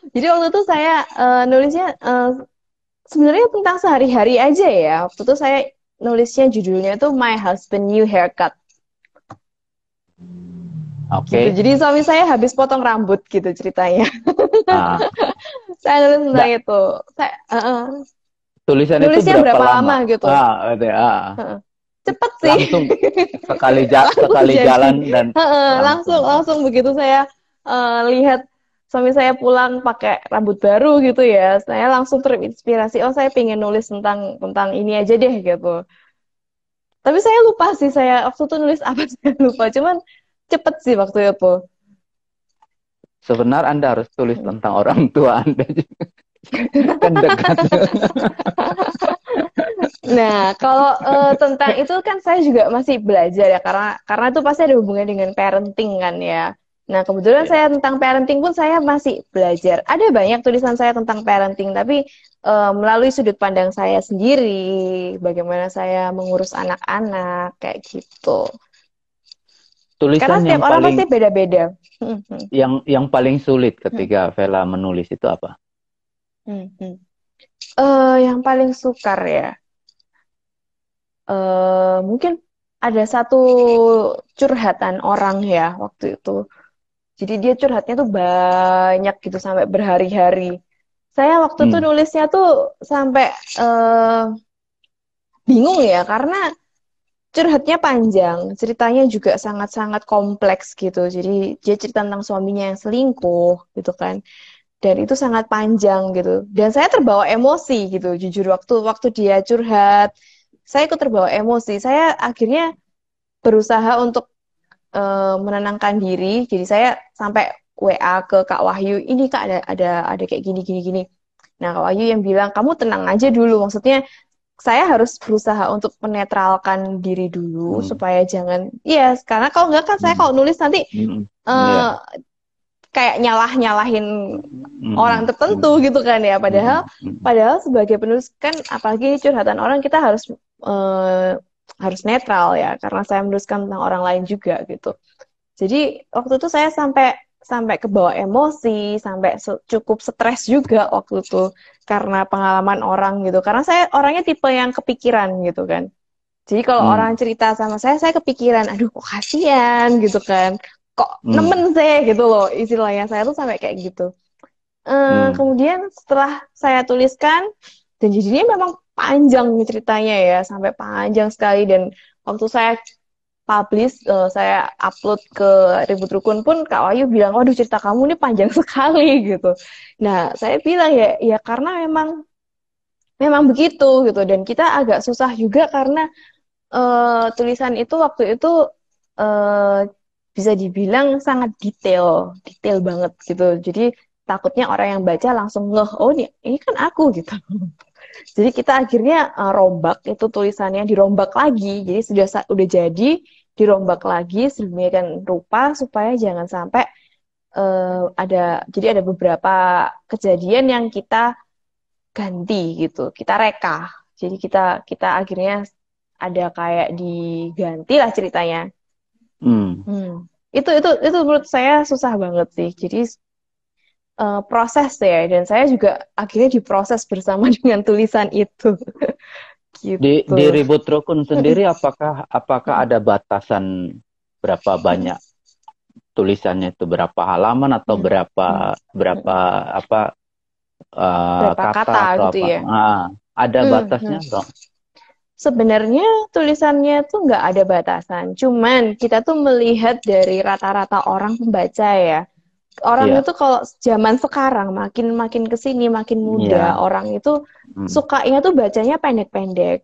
Jadi waktu itu saya nulisnya sebenarnya tentang sehari-hari aja ya. Waktu itu saya nulisnya judulnya itu My Husband New Haircut gitu. Oke. Jadi suami saya habis potong rambut gitu ceritanya. Nah, Saya nulis tentang enggak, itu. Saya tulisan itu nulisnya berapa berapa lama? lama gitu. Ada, Cepet sih. langsung Langsung sekali jadi. jalan dan Langsung langsung. langsung begitu saya lihat suami saya pulang pakai rambut baru gitu ya, saya langsung terinspirasi, oh saya pengen nulis tentang ini aja deh gitu. Tapi saya lupa sih saya waktu itu nulis apa saya lupa, cuman cepet sih waktu itu. Sebenarnya Anda harus tulis tentang orang tua Anda juga. Kan dekat. Nah, kalau tentang itu kan saya juga masih belajar ya, karena itu pasti ada hubungannya dengan parenting kan ya. Nah, kebetulan Ya. saya tentang parenting pun saya masih belajar. Ada banyak tulisan saya tentang parenting, tapi melalui sudut pandang saya sendiri, bagaimana saya mengurus anak-anak kayak gitu. Karena Tulisan setiap orang pasti beda-beda. yang paling sulit ketika Vela menulis itu apa? Hmm, hmm. Yang paling sukar ya, mungkin ada satu curhatan orang ya waktu itu. Jadi dia curhatnya tuh banyak gitu sampai berhari-hari. Saya waktu itu Hmm. nulisnya tuh sampai eh, bingung ya, karena curhatnya panjang, ceritanya juga sangat-sangat kompleks gitu. Jadi dia cerita tentang suaminya yang selingkuh gitu kan. Dan itu sangat panjang gitu. Dan saya terbawa emosi gitu, jujur waktu waktu dia curhat, saya ikut terbawa emosi. Saya akhirnya berusaha untuk menenangkan diri. Jadi saya sampai WA ke Kak Wahyu, ini Kak ada kayak gini gini gini. Nah, Kak Wahyu yang bilang, kamu tenang aja dulu. Maksudnya saya harus berusaha untuk menetralkan diri dulu Hmm. supaya jangan, iya, karena kalau nggak kan saya Hmm. kalau nulis nanti Hmm. eh, Ya. kayak nyalah-nyalahin orang Hmm. tertentu Hmm. gitu kan ya. Padahal Hmm. Hmm. padahal sebagai penulis kan, apalagi curhatan orang, kita eh, harus netral ya, karena saya menuliskan tentang orang lain juga gitu. Jadi waktu itu saya sampai sampai kebawa emosi, sampai cukup stres juga waktu itu karena pengalaman orang gitu. Karena saya orangnya tipe yang kepikiran gitu kan. Jadi kalau orang Hmm. cerita sama saya kepikiran, aduh kok kasihan gitu kan. Kok Hmm. nemen saya gitu loh, istilahnya saya tuh sampai kayak gitu. Hmm. Kemudian setelah saya tuliskan, dan jadinya memang panjang nih ceritanya ya, sampai panjang sekali. Dan waktu saya publish, saya upload ke Ribut Rukun pun Kak Wahyu bilang, waduh cerita kamu ini panjang sekali gitu. Nah, saya bilang ya, ya karena memang memang begitu gitu. Dan kita agak susah juga karena tulisan itu waktu itu eh, bisa dibilang sangat detail, detail banget gitu. Jadi takutnya orang yang baca langsung ngeh, oh ini kan aku gitu. Jadi kita akhirnya rombak itu tulisannya, dirombak lagi. Jadi udah jadi dirombak lagi sedemikian rupa supaya jangan sampai ada, jadi ada beberapa kejadian yang kita ganti gitu, kita reka. Jadi kita kita akhirnya ada kayak diganti lah ceritanya. Hmm. Hmm. Itu menurut saya susah banget sih. Jadi proses ya, dan saya juga akhirnya diproses bersama dengan tulisan itu Di gitu. Ribut Rukun sendiri, apakah ada batasan berapa banyak tulisannya, itu berapa halaman atau Hmm. berapa Hmm. berapa Hmm. apa Berapa kata kata atau gitu apa? ya. Ada Hmm. batasnya Hmm. dong. Sebenarnya tulisannya tuh nggak ada batasan. Cuman kita tuh melihat dari rata-rata orang pembaca ya. Orang Iya, itu kalau zaman sekarang makin makin kesini makin muda, iya, orang itu hmm, sukanya tuh bacanya pendek-pendek.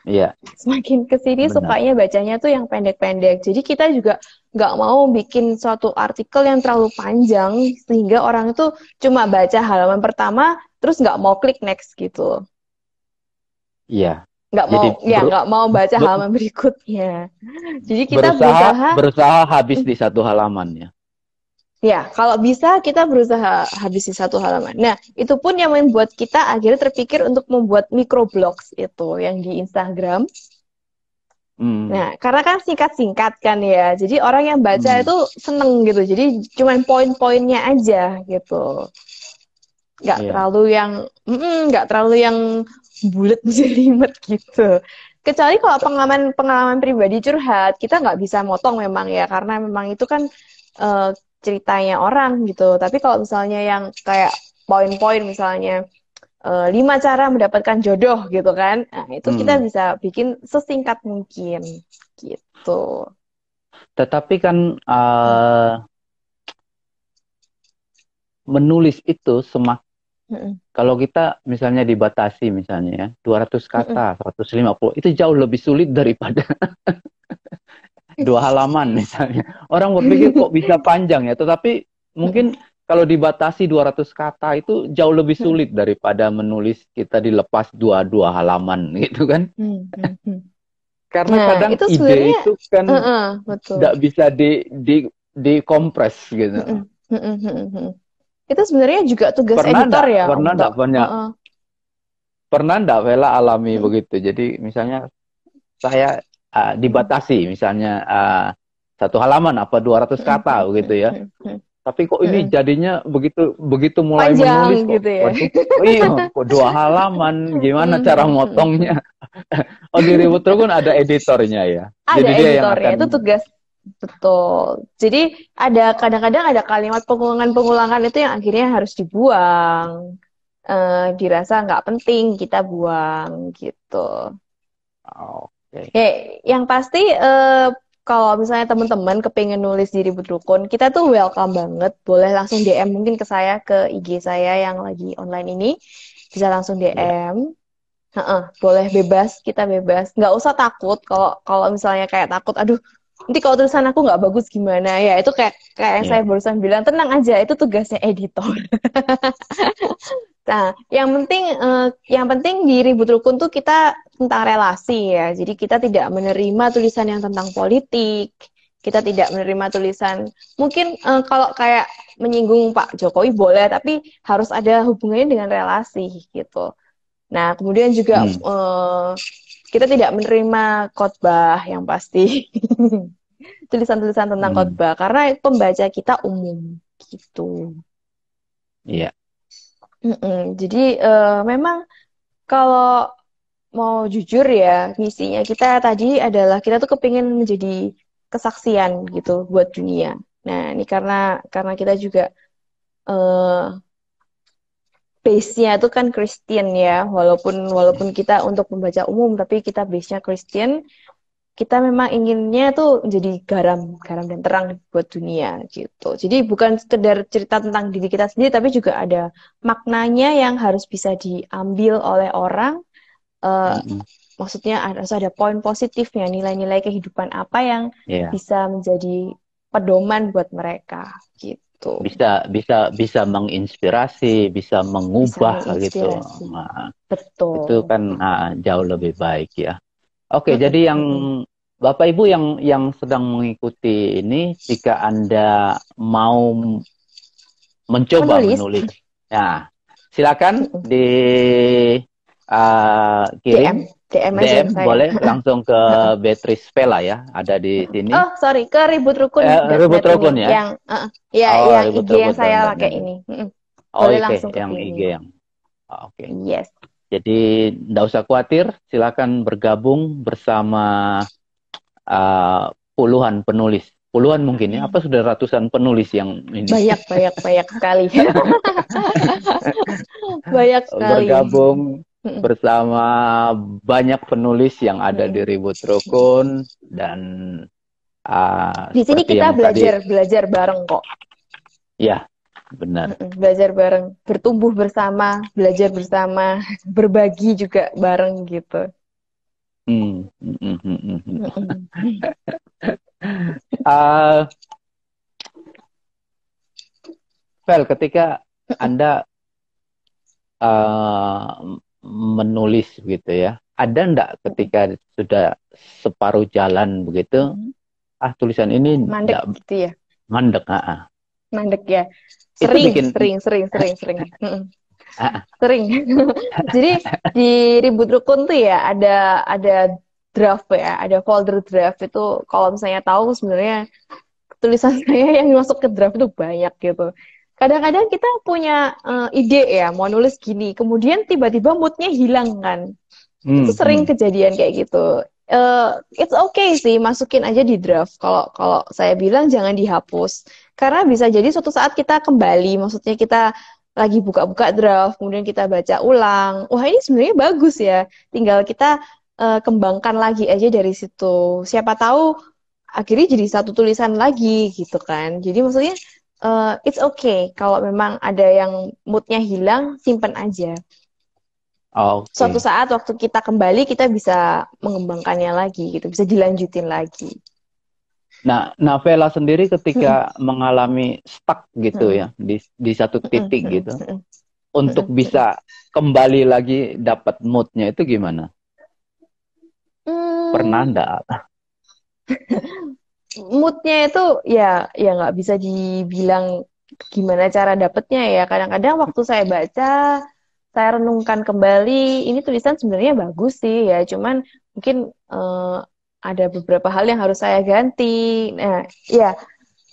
iya, Semakin kesini benar. sukanya bacanya tuh yang pendek-pendek. Jadi kita juga nggak mau bikin suatu artikel yang terlalu panjang sehingga orang itu cuma baca halaman pertama terus nggak mau klik next gitu. Iya. Nggak mau, Jadi ya nggak mau baca halaman berikutnya. Jadi kita berusaha berusaha, berusaha habis di satu halaman ya. ya kalau bisa kita berusaha habisi satu halaman. Nah, itu pun yang membuat kita akhirnya terpikir untuk membuat microblogs itu yang di Instagram. Hmm, Nah, karena kan singkat-singkat kan ya, jadi orang yang baca hmm, itu seneng gitu. Jadi cuman poin-poinnya aja gitu. iya, Nggak terlalu yang bulat jelimet gitu. Kecuali kalau pengalaman pribadi curhat, kita nggak bisa motong memang ya, karena memang itu kan eh, ceritanya orang gitu. Tapi kalau misalnya yang kayak poin-poin misalnya 5 cara mendapatkan jodoh gitu kan, nah itu kita hmm. bisa bikin sesingkat mungkin gitu. Tetapi kan menulis itu Mm-mm. kalau kita misalnya dibatasi misalnya ya 200 Mm-mm. kata, 150 itu jauh lebih sulit daripada 2 halaman misalnya. Orang berpikir kok bisa panjang ya, tetapi Mm-mm. mungkin kalau dibatasi 200 kata itu jauh lebih sulit daripada menulis kita dilepas dua halaman gitu kan. Mm-mm. Karena Nah, kadang itu ide sebenarnya itu kan betul. tidak bisa dikompres gitu. Mm-mm. Mm-mm. Mm-mm. Itu sebenarnya juga tugas Pernah editor enggak? ya, Pernah untuk enggak banyak? uh-uh. Pernah enggak Vela alami Mm-mm. begitu? Jadi misalnya saya Mm-mm. dibatasi misalnya 1 halaman apa 200 Mm-mm. kata begitu ya. Mm-mm. Tapi kok ini Mm-mm. jadinya begitu begitu mulai menulis Panjang kok, gitu ya. waduh, iya, kok 2 halaman, gimana cara Mhm. motongnya? Oh, di Ributro kan ada editornya ya. Ada Jadi dia yang editornya, akan, itu tugas betul. Jadi ada kadang-kadang ada kalimat pengulangan-pengulangan itu yang akhirnya harus dibuang. Dirasa nggak penting kita buang gitu. oke, Yang pasti kalau misalnya teman-teman kepengen nulis di Ribut Rukun, kita tuh welcome banget. Boleh langsung DM mungkin ke saya, ke IG saya yang lagi online ini. Bisa langsung ya, DM. Heeh, boleh bebas, kita bebas. Nggak usah takut kalau kalau misalnya kayak takut, aduh, nanti kalau tulisan aku nggak bagus gimana ya? Itu kayak kayak yang saya ya, barusan bilang, tenang aja, itu tugasnya editor. Nah, yang penting di Ribut Rukun tuh kita tentang relasi ya. Jadi kita tidak menerima tulisan yang tentang politik. Kita tidak menerima tulisan mungkin kalau kayak menyinggung Pak Jokowi boleh, tapi harus ada hubungannya dengan relasi gitu. Nah, kemudian juga hmm, kita tidak menerima khotbah yang pasti. Tulisan-tulisan tentang hmm, khotbah karena pembaca kita umum gitu. iya, Jadi memang kalau mau jujur ya, misinya kita tadi adalah kita tuh kepingin menjadi kesaksian gitu buat dunia. Nah, ini karena kita juga eh, base-nya itu kan Kristen ya, walaupun walaupun kita untuk pembaca umum, tapi kita base-nya Kristen. Kita memang inginnya tuh menjadi garam, garam dan terang buat dunia gitu. Jadi bukan sekedar cerita tentang diri kita sendiri, tapi juga ada maknanya yang harus bisa diambil oleh orang. Eh, mm-mm, Maksudnya harus ada poin positifnya, nilai-nilai kehidupan apa yang iya. bisa menjadi pedoman buat mereka gitu. Bisa bisa bisa menginspirasi, bisa Bisa mengubah gitu. menginspirasi. Nah, itu Betul. kan jauh lebih baik ya. Oke, jadi Mm-mm, yang mm-mm. Bapak Ibu yang sedang mengikuti ini, jika Anda mau mencoba Menulis, menulis, ya silakan mm-mm. DM, kirim DM aja ke DM, saya. boleh langsung ke Beatrice Vela ya, ada di sini. Oh, sorry, ke Ribut ributrukun.net ini Rukun ya. yang ya Oh, yang IG yang saya pakai ributrukun.net. ini. Oh, Boleh oke, langsung ke yang IG sini. yang. Oke. Yes. Jadi nggak usah khawatir, silakan bergabung bersama uh, puluhan penulis. Puluhan mungkin ya, apa sudah ratusan penulis yang ini Banyak, banyak, banyak sekali. Banyak sekali. bergabung Mm-mm. bersama banyak penulis yang ada di Mm-mm. Ribut Rukun dan Di sini seperti kita yang tadi, belajar belajar bareng kok. ya benar. Belajar bareng, bertumbuh bersama, belajar bersama, berbagi juga bareng gitu. Hmm, hmm, hmm, hmm, hmm, hmm. Mm-mm. Uh, Vel, ketika Anda menulis gitu ya. Ada enggak ketika sudah separuh jalan begitu, tulisan ini Mandek enggak gitu ya. mandek, Mandek ya. Itu Sering, bikin sering, sering, sering, sering. ah, Sering. Jadi di Ribut Rukun tuh ya ada draft ya, ada folder draft itu kalau misalnya tahu sebenarnya tulisan saya yang masuk ke draft itu banyak gitu. Kadang-kadang kita punya ide ya mau nulis gini, kemudian tiba-tiba moodnya hilang kan. Itu hmm, sering hmm. kejadian kayak gitu. It's okay sih, masukin aja di draft. Kalau kalau saya bilang jangan dihapus, karena bisa jadi suatu saat kita kembali, maksudnya kita lagi buka-buka draft, kemudian kita baca ulang. Wah ini sebenarnya bagus ya. Tinggal kita kembangkan lagi aja dari situ. Siapa tahu akhirnya jadi satu tulisan lagi gitu kan. Jadi maksudnya it's okay kalau memang ada yang moodnya hilang, simpan aja. Suatu Oke. saat waktu kita kembali kita bisa mengembangkannya lagi gitu, bisa dilanjutin lagi. Nah, Vela sendiri ketika mengalami stuck gitu ya di satu titik gitu, untuk bisa kembali lagi dapat moodnya itu gimana? Pernah Hmm, enggak? moodnya itu ya nggak bisa dibilang gimana cara dapetnya ya. Kadang-kadang waktu saya baca, saya renungkan kembali, ini tulisan sebenarnya bagus sih ya, cuman mungkin ada beberapa hal yang harus saya ganti. Nah, ya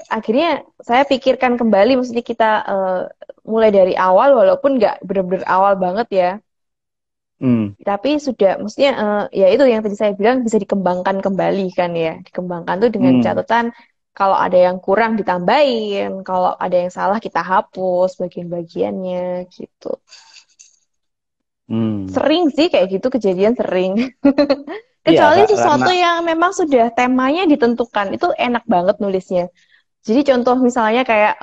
akhirnya saya pikirkan kembali, maksudnya kita mulai dari awal, walaupun nggak benar-benar awal banget ya, Hmm. tapi sudah, maksudnya ya itu yang tadi saya bilang bisa dikembangkan kembali kan ya, dikembangkan tuh dengan Hmm. catatan kalau ada yang kurang ditambahin, kalau ada yang salah kita hapus bagian-bagiannya gitu. Hmm. Sering sih kayak gitu, kejadian sering. Iya, Kecuali karena sesuatu yang memang sudah temanya ditentukan, itu enak banget nulisnya. Jadi contoh misalnya kayak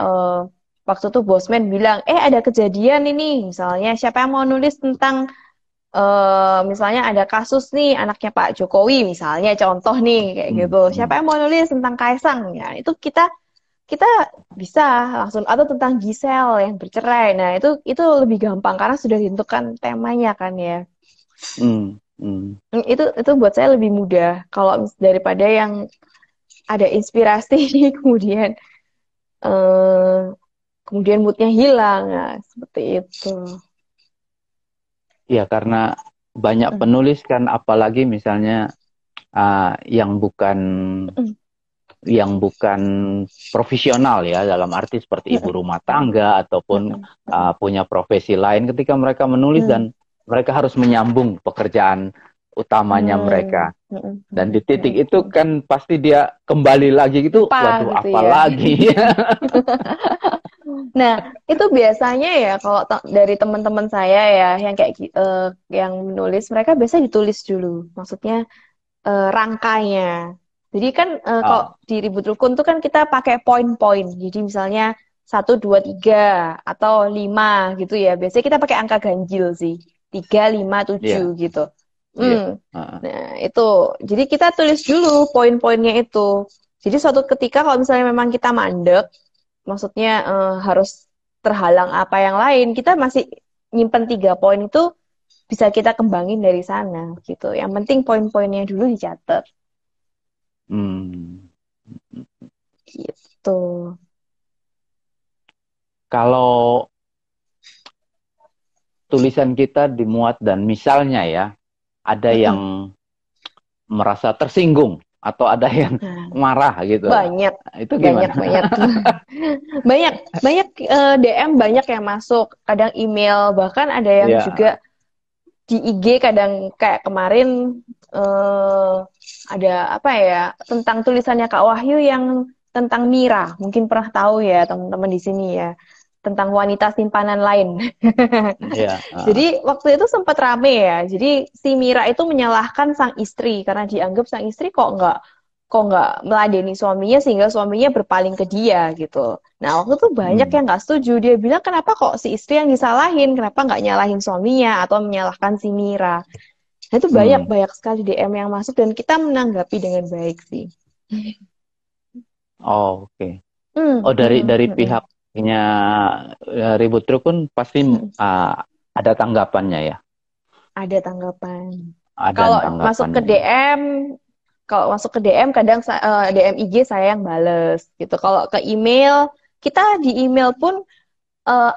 waktu tuh bosman bilang, ada kejadian ini, misalnya siapa yang mau nulis tentang misalnya ada kasus nih anaknya Pak Jokowi misalnya contoh nih kayak hmm. gitu. Hmm. Siapa yang mau nulis tentang Kaisang ya? Itu kita kita bisa langsung, atau tentang Giselle yang bercerai. Nah, itu lebih gampang karena sudah ditentukan temanya kan ya. Hmm. Hmm. Itu buat saya lebih mudah kalau daripada yang ada inspirasi kemudian eh, kemudian moodnya hilang ya, seperti itu. Iya, karena banyak penulis kan, apalagi misalnya yang bukan profesional ya, dalam arti seperti ibu rumah tangga ataupun punya profesi lain, ketika mereka menulis dan mereka harus menyambung pekerjaan utamanya mereka. Dan di titik itu kan pasti dia kembali lagi gitu, Lupa waduh gitu apa ya. lagi? Nah, itu biasanya ya kalau dari teman-teman saya ya yang kayak yang menulis, mereka biasa ditulis dulu. Maksudnya rangkanya. Jadi kan kalau Oh, di Ribut Rukun tuh kan kita pakai poin-poin. Jadi misalnya 1, 2, 3 atau 5 gitu ya. Biasanya kita pakai angka ganjil sih. 3, 5, 7 iya, gitu. iya. Nah, itu. Jadi kita tulis dulu poin-poinnya itu. Jadi suatu ketika kalau misalnya memang kita mandek, maksudnya harus terhalang apa yang lain, kita masih nyimpen 3 poin itu bisa kita kembangin dari sana gitu. Yang penting poin-poinnya dulu dicatat Hmm. gitu. Kalau tulisan kita dimuat dan misalnya ya, ada Mm-mm. yang merasa tersinggung atau ada yang Nah, marah gitu. banyak, Itu banyak, gimana? banyak, banyak, banyak DM banyak yang masuk. Kadang email, bahkan ada yang Ya, juga di IG. Kadang kayak kemarin eh, ada apa ya tentang tulisannya Kak Wahyu yang tentang Mira. Mungkin pernah tahu ya teman-teman di sini ya, tentang wanita simpanan lain. ya. Jadi waktu itu sempat rame ya. Jadi si Mira itu menyalahkan sang istri karena dianggap sang istri kok nggak meladeni suaminya sehingga suaminya berpaling ke dia gitu. Nah waktu itu banyak Hmm. yang nggak setuju. Dia bilang kenapa kok si istri yang disalahin, kenapa nggak nyalahin suaminya atau menyalahkan si Mira. Nah itu banyak Hmm. banyak sekali DM yang masuk dan kita menanggapi dengan baik sih. Oh, oke. Hmm, Oh, dari hmm, dari hmm, hmm, pihaknya Ribut Truk pun pasti hmm. ada tanggapannya ya. Ada tanggapan. Ada Kalau masuk ke tanggapannya ya. DM, kalau masuk ke DM kadang DM IG saya yang bales gitu. Kalau ke email, kita di email pun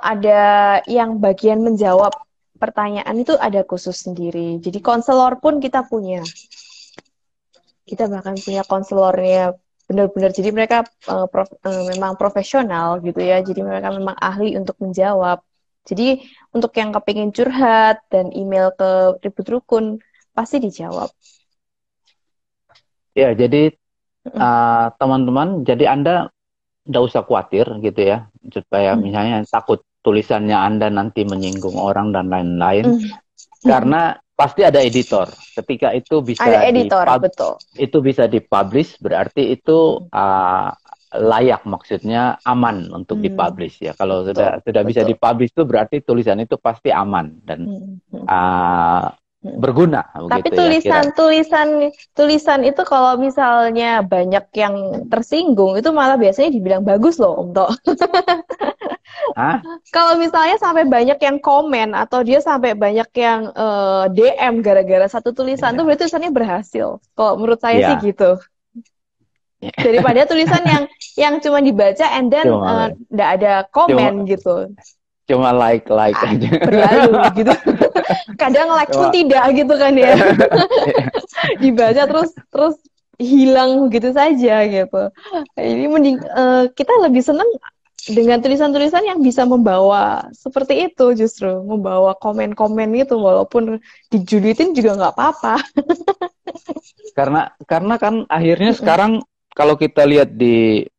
ada yang bagian menjawab pertanyaan itu ada khusus sendiri. Jadi konselor pun kita punya. Kita bahkan punya konselornya benar-benar. Jadi mereka memang profesional gitu ya. Jadi mereka memang ahli untuk menjawab. Jadi untuk yang kepingin curhat dan email ke Ribut Rukun pasti dijawab. Ya, jadi Mm, teman-teman, jadi Anda nggak usah khawatir gitu ya, supaya mm, misalnya takut tulisannya Anda nanti menyinggung orang dan lain-lain, mm, mm. karena pasti ada editor. Ketika itu Ada editor, betul. dipublish, berarti itu Mm, layak, maksudnya aman untuk mm. dipublish ya. Kalau Betul, sudah bisa betul. dipublish itu berarti tulisan itu pasti aman dan Mm, mm, uh, mm. berguna Tapi begitu ya kira. tulisan itu kalau misalnya banyak yang tersinggung, itu malah biasanya dibilang bagus loh, Om Tok. Hah? Kalau misalnya sampai banyak yang komen atau dia sampai banyak yang DM gara-gara satu tulisan, itu Ya, berarti tulisannya berhasil. Kalau menurut saya sih ya. gitu. Daripada tulisan yang cuma dibaca and then Cuma nggak ada cuma komen gitu. cuma like aja. Berlalu gitu. Kadang like pun Cuma tidak gitu kan ya. Dibaca terus terus hilang begitu saja gitu. Ini mending kita lebih senang dengan tulisan-tulisan yang bisa membawa seperti itu, justru membawa komen-komen itu, walaupun dijulitin juga nggak apa-apa. Karena kan akhirnya Mm-mm. sekarang kalau kita lihat di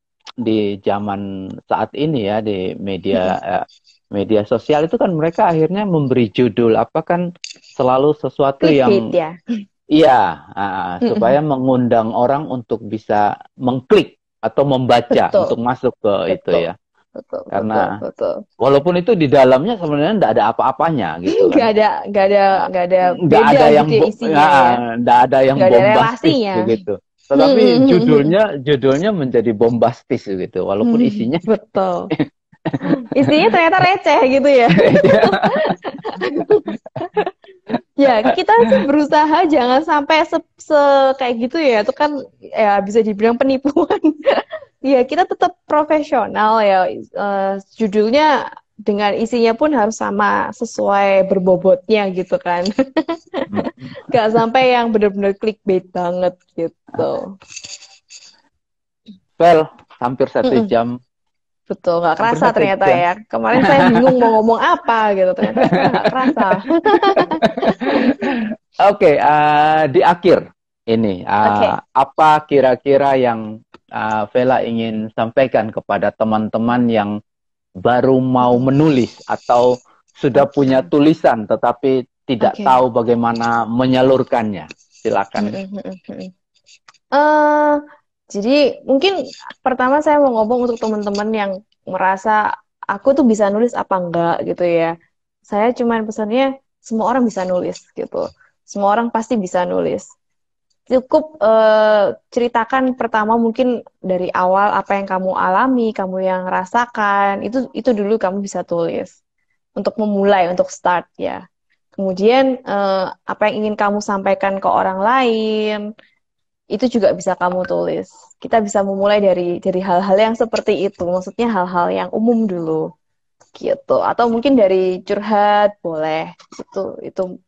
zaman saat ini ya di Mm-mm. media sosial itu kan mereka akhirnya memberi judul apa kan selalu sesuatu Clickbait yang ya. iya Mm-mm. supaya mengundang orang untuk bisa mengklik atau membaca Betul, untuk masuk ke itu betul, ya. betul, betul, Karena betul. walaupun itu di dalamnya sebenarnya tidak ada apa-apanya gitu kan. Nggak ada Nggak beda ada yang gitu ya isinya ya. nggak ada yang Nggak ada bombastis relasinya. begitu. Tetapi judulnya menjadi bombastis gitu, walaupun isinya Betul. Isinya ternyata receh gitu ya. Ya, kita sih berusaha jangan sampai kayak gitu ya. Itu kan ya bisa dibilang penipuan. Ya, kita tetap profesional ya. Judulnya dengan isinya pun harus sama sesuai berbobotnya gitu kan. Gak sampai yang bener-bener clickbait banget gitu. well hampir satu Mm-mm. jam, Betul, nggak hampir kerasa satu ternyata jam. ya. Kemarin saya bingung mau ngomong apa gitu. Ternyata sekarang nggak kerasa. Oke, di akhir ini Oke. apa kira-kira yang Vela ingin sampaikan kepada teman-teman yang baru mau Mm-mm. menulis atau sudah punya Oke. tulisan tetapi tidak Oke. tahu bagaimana menyalurkannya? Silakan. Mm-mm, mm-mm, mm-mm. Eh, jadi mungkin pertama saya mau ngomong untuk teman-teman yang merasa aku tuh bisa nulis apa enggak gitu ya. Saya cuman pesannya semua orang bisa nulis gitu. Semua orang pasti bisa nulis. Cukup ceritakan pertama mungkin dari awal apa yang kamu alami, kamu yang rasakan, itu dulu kamu bisa tulis. Untuk memulai, untuk start ya. Kemudian apa yang ingin kamu sampaikan ke orang lain, itu juga bisa kamu tulis. Kita bisa memulai dari hal-hal yang seperti itu, maksudnya hal-hal yang umum dulu, gitu. Atau mungkin dari curhat boleh. Itu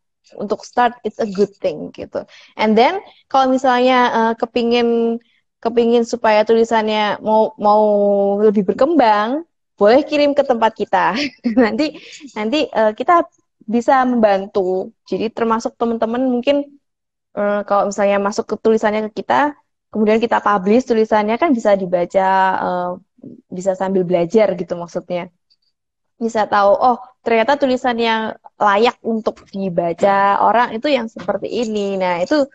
untuk start it's a good thing gitu. And then kalau misalnya kepingin kepingin supaya tulisannya mau mau lebih berkembang, boleh kirim ke tempat kita. Nanti nanti kita bisa membantu. Jadi termasuk teman-teman mungkin kalau misalnya masuk ke tulisannya ke kita, kemudian kita publish tulisannya kan bisa dibaca, eh, bisa sambil belajar gitu maksudnya. Bisa tahu, oh ternyata tulisan yang layak untuk dibaca orang itu yang seperti ini. Nah itu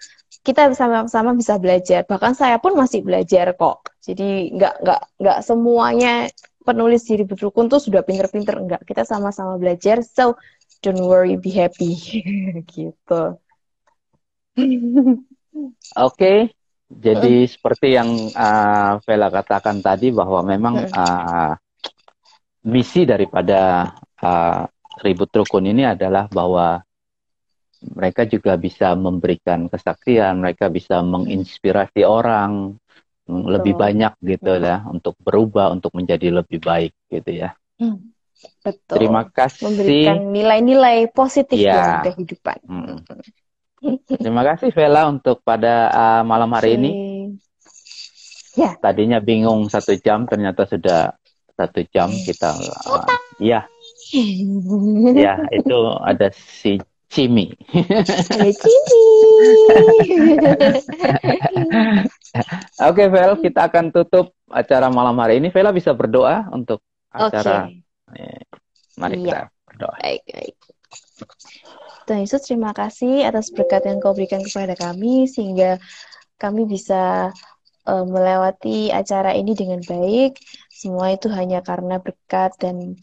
kita sama-sama bisa belajar. Bahkan saya pun masih belajar kok. Jadi nggak semuanya penulis diri berukun tuh sudah pinter-pinter. Enggak, kita sama-sama belajar. So don't worry, be happy gitu. Oke, jadi seperti yang Vela katakan tadi bahwa memang misi daripada Ribut Rukun ini adalah bahwa mereka juga bisa memberikan kesaksian, mereka bisa menginspirasi orang lebih Betul, banyak gitu betul. ya, untuk berubah, untuk menjadi lebih baik gitu ya. Terima Betul. kasih, Memberikan nilai-nilai positif dalam ya. kehidupan. Mm. Terima kasih Vela untuk pada malam hari ini. Oke. Ya. Tadinya bingung 1 jam, ternyata sudah 1 jam kita. Ya, ya itu ada si Cimi. Ada Cimi. Oke, Vel, kita akan tutup acara malam hari ini. Vela bisa berdoa untuk acara. Oke. Mari Iya. kita berdoa. Baik, baik. Tuhan Yesus, terima kasih atas berkat yang kau berikan kepada kami, sehingga kami bisa melewati acara ini dengan baik. Semua itu hanya karena berkat dan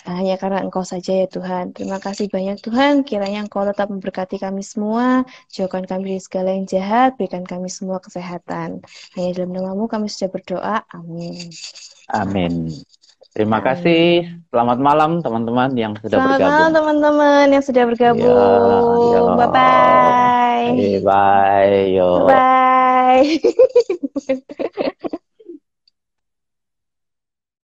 hanya karena Engkau saja ya Tuhan. Terima kasih banyak Tuhan. Kiranya Engkau tetap memberkati kami semua. Jauhkan kami dari segala yang jahat. Berikan kami semua kesehatan. Hanya dalam namamu kami sudah berdoa. Amin. Amin. Terima kasih. Amin. Selamat malam teman-teman yang sudah Selamat malam bergabung. teman-teman yang sudah Ya, ya. bergabung. Bye-bye. Bye, yo. Bye-bye.